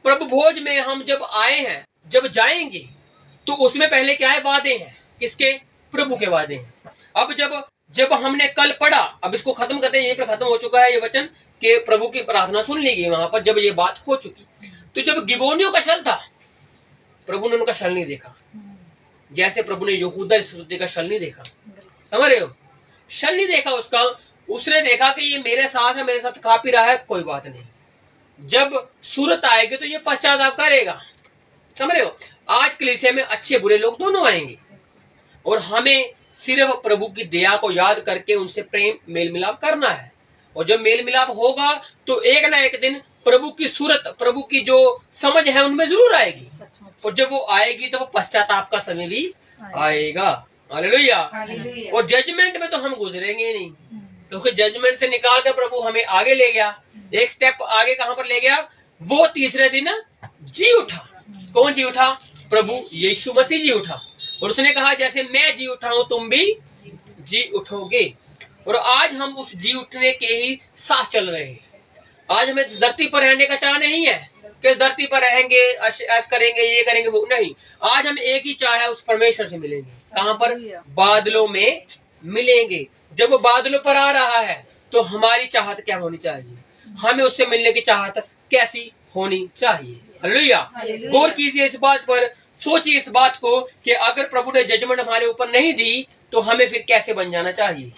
प्रभु भोज में हम जब आए हैं, जब जाएंगे, तो उसमें पहले क्या है? वादे हैं। किसके? प्रभु के वादे हैं। अब जब हमने कल पढ़ा, अब इसको खत्म करते हैं, यहीं पर खत्म हो चुका है ये वचन कि प्रभु की प्रार्थना सुन ली गई वहां पर, जब ये बात हो चुकी। तो जब गिबोनियों का शल था, प्रभु ने उनका शल नहीं देखा, जैसे प्रभु ने यहूदा इस्करियोती का शल नहीं देखा। समझ रहे हो? शल नहीं देखा उसका। उसने देखा कि ये मेरे साथ है, मेरे साथ खा पी रहा है, कोई बात नहीं, जब सूरत आएगी तो ये पश्चाताप करेगा। समझ रहे हो? आज कलीसिया में अच्छे बुरे लोग दोनों आएंगे, और हमें सिर्फ प्रभु की दया को याद करके उनसे प्रेम मेल मिलाप करना है। और जब मेल मिलाप होगा तो एक ना एक दिन प्रभु की सूरत, प्रभु की जो समझ है उनमें जरूर आएगी, और जब वो आएगी तो वो पश्चाताप का समय भी आएगा। हालेलुया। और जजमेंट में तो हम गुजरेंगे नहीं, क्योंकि जजमेंट से निकाल कर प्रभु हमें आगे ले गया, एक स्टेप आगे। कहां पर ले गया? वो तीसरे दिन जी उठा। कौन जी उठा? प्रभु यीशु मसीह जी उठा। और उसने कहा जैसे मैं जी उठा हूं तुम भी जी उठोगे। और आज हम उस जी उठने के ही साथ चल रहे हैं। आज हमें इस धरती पर रहने का चाह नहीं है कि इस धरती पर रहेंगे, ऐश करेंगे, ये करेंगे, वो नहीं। आज हम एक ही चाह है, उस परमेश्वर से मिलेंगे। कहां पर? बादलों में मिलेंगे। जब वो बादलों पर आ रहा है तो हमारी चाहत क्या होनी चाहिए? हमें उससे मिलने की चाहत कैसी होनी चाहिए? हालेलुया। गौर कीजिए इस बात पर, सोचिए इस बात को कि अगर प्रभु ने जजमेंट हमारे ऊपर नहीं दी तो हमें फिर कैसे बन जाना चाहिए?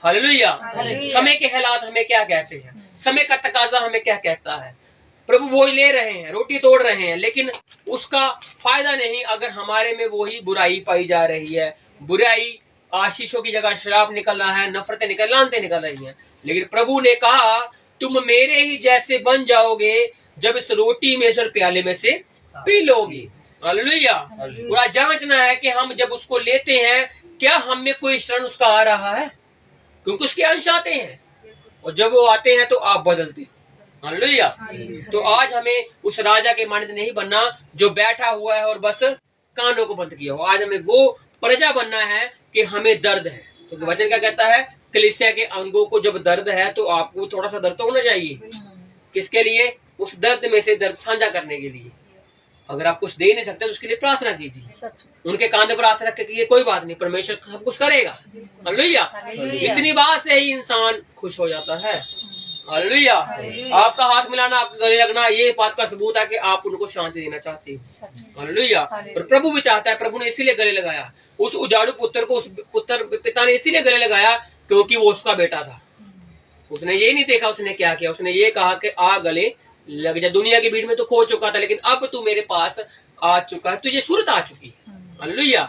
हालेलुया। समय के हालात हमें क्या कहते हैं? समय का तकाजा हमें क्या कहता है? प्रभु बोझ ले रहे हैं, रोटी तोड़ रहे हैं, लेकिन उसका फायदा नहीं अगर हमारे में वही बुराई पाई जा रही है। बुराई आशीषों की जगह शराब निकल रहा है, नफरतें लानतें निकल रही हैं। लेकिन प्रभु ने कहा तुम मेरे ही जैसे बन जाओगे जब इस रोटी में से और प्याले में से पी लोगे। हालेलुया। पूरा जांचना है कि हम जब उसको लेते हैं क्या हम में कोई शरण उसका आ रहा है, क्योंकि उसके अंश आते हैं और जब वो आते हैं तो आप बदलते हैं। हालेलुया। तो आज हमें उस राजा के मानद नहीं बनना जो बैठा हुआ है और बस कानों को बंद किया हो। आज हमें वो प्रजा बनना है कि हमें दर्द है। तो वचन क्या कहता है? कलीसिया के अंगों को जब दर्द है तो आपको थोड़ा सा दर्द तो होना चाहिए। किसके लिए? उस दर्द में से दर्द साझा करने के लिए। अगर आप कुछ दे नहीं सकते तो उसके लिए प्रार्थना कीजिए। उनके कांधे पर हाथ रख के ये कोई बात नहीं, परमेश्वर सब कुछ करेगा। हालेलुया। इतनी बात से ही इंसान खुश हो जाता है। हालेलुया। आपका हाथ मिलाना, आपका गले लगना, ये बात का सबूत है कि आप उनको शांति देना चाहते हैं। हालेलुया। और प्रभु भी चाहता है, प्रभु ने इसीलिए गले लगाया उस उजाड़ू पुत्र को। उस पुत्र पिता ने इसीलिए गले लगाया क्योंकि वो उसका बेटा था। उसने ये नहीं देखा उसने क्या किया, उसने ये कहा कि आ गले लग जा। दुनिया की भीड़ में तो खो चुका था, लेकिन अब तू मेरे पास आ चुका है, तुझे सूरत आ चुकी है। हालेलुया।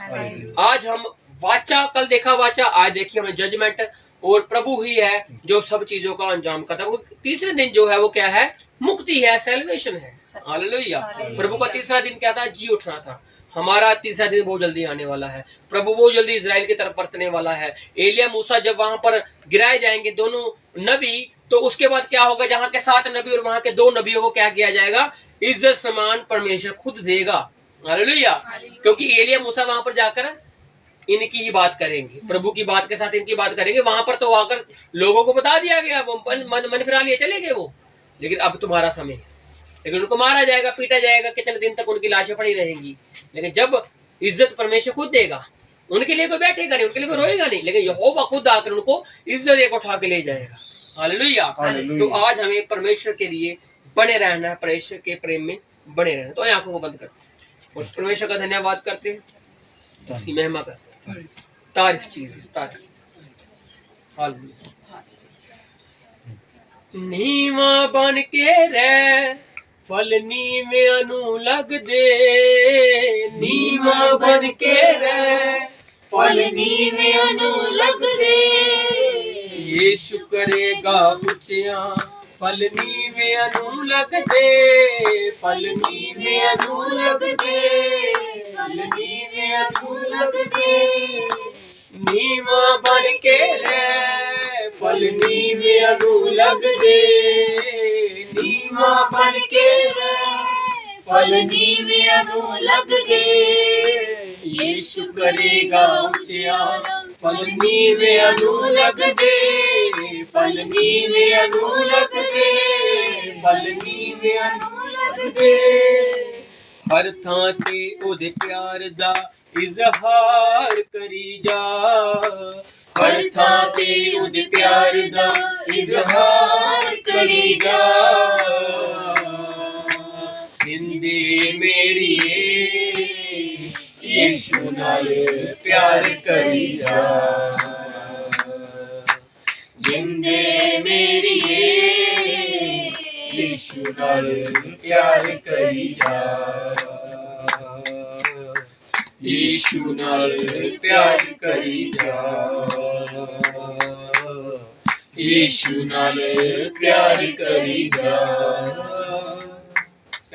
आज हम वाचा, कल देखा वाचा, आज देखिए हमें जजमेंट। और प्रभु ही है जो सब चीजों का अंजाम करता है। वो तीसरे दिन जो है वो क्या है? मुक्ति है, सैल्वेशन है। हालेलुया। प्रभु का तीसरा दिन क्या था? जी उठना था। हमारा तीसरा दिन बहुत जल्दी आने वाला है। प्रभु बहुत जल्दी इजराइल की तरफ परतने वाला है। एलिया मूसा जब वहां पर गिराए जाएंगे दोनों नबी, तो उसके बाद क्या होगा? जहां के 7 नबी और वहां के 2 नबियों को क्या किया जाएगा? इज्जत सम्मान परमेश्वर खुद देगा। हालेलुया। क्योंकि एलिया मूसा वहां पर जाकर इनकी ही बात करेंगे, प्रभु की बात के साथ इनकी बात करेंगे। वहां पर तो आकर लोगों को बता दिया गया, वो मन फिरा लिए चले गए वो। लेकिन अब तुम्हारा समय है। लेकिन उनको मारा जाएगा, पीटा जाएगा, कितने दिन तक उनकी लाशें पड़ी रहेंगी। लेकिन जब इज्जत परमेश्वर खुद देगा, उनके लिए कोई बैठेगा नहीं, उनके लिए कोई रोएगा नहीं, लेकिन यहोवा खुद आकर उनको इज्जत एक उठा के ले जाएगा। हालेलुया। तो आज हमें परमेश्वर के लिए बने रहना है, परमेश्वर के प्रेम में बने रहना। तो आंखों को बंद करते और परमेश्वर का धन्यवाद करते हैं, उसकी महिमा करते हैं, तारीफ चीज तारीफ। हालेलुया। नीवा बन के रह फलनी में अनु लग दे। नीवा बन के रह फलनी में अनु लग दे। यीशु करेगा ऊंचिया फलनी में अनु लग दे। फलनी में अनु लग दे। फलनी में अनु लग दे। नीवा बन के रह फलनी में अनु लग दे। नीवा बन के रह फलनी में अनु लग दे। यीशु करेगा ऊंचिया फलनी में अनु लग दे। फलनी में अनु लग दे। फलनी में अनु लग दे। हर थां ते ओदे प्यार दा इजहार करी जा। हर थां ते ओदे प्यार दा इजहार करी जा। जिंदे मेरी यीशु नाल प्यार करी जा। जिंदे मेरी यीशु नाल प्यार करी जा। यीशु नाल प्यार करी जा। यीशु नाल प्यार करी जा।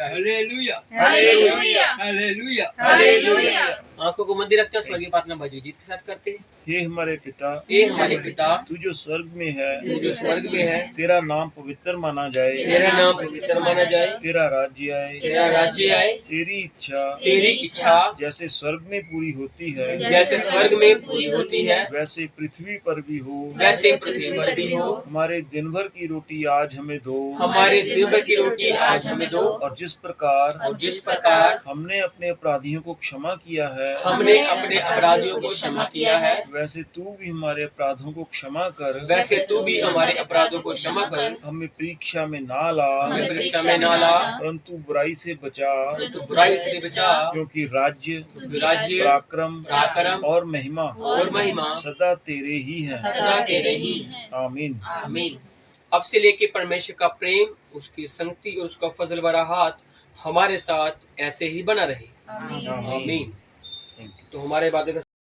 Hallelujah hallelujah hallelujah hallelujah. आंखों को मंदिर रखते हैं, स्वर्गीय प्रार्थना भाई जीत के साथ करते हैं। हे हमारे पिता, हे हमारे पिता, तू जो स्वर्ग में है, तू जो स्वर्ग में है, तेरा नाम पवित्र माना जाए, तेरा नाम पवित्र माना जाए, तेरा राज्य आए, तेरा राज्य आए, तेरी इच्छा जैसे स्वर्ग में पूरी होती है, जैसे स्वर्ग में पूरी होती है, वैसे पृथ्वी पर भी हो। वैसे पृथ्वी पर भी हो। हमारे दिन भर की रोटी आज हमें दो, हमारे दिन भर की रोटी आज हमें दो। और जिस प्रकार हमने अपने अपराधियों को क्षमा किया है, हमने अपने अपराधियों को क्षमा किया है, वैसे तू भी हमारे अपराधों को क्षमा कर। वैसे तू भी हमारे अपराधों को क्षमा कर। हमें परीक्षा में ना ला, हमें परीक्षा में ना ला, परंतु बुराई से बचा, परंतु बुराई से बचा। क्योंकि राज्य, पराक्रम और महिमा सदा तेरे ही है। सदा तेरे ही है। आमीन। आमीन। अब से लेके परमेश्वर का प्रेम, उसकी संगति और उसका फजल भरा हाथ हमारे साथ ऐसे ही बना रहे। आमीन। आमीन। तो हमारे बातें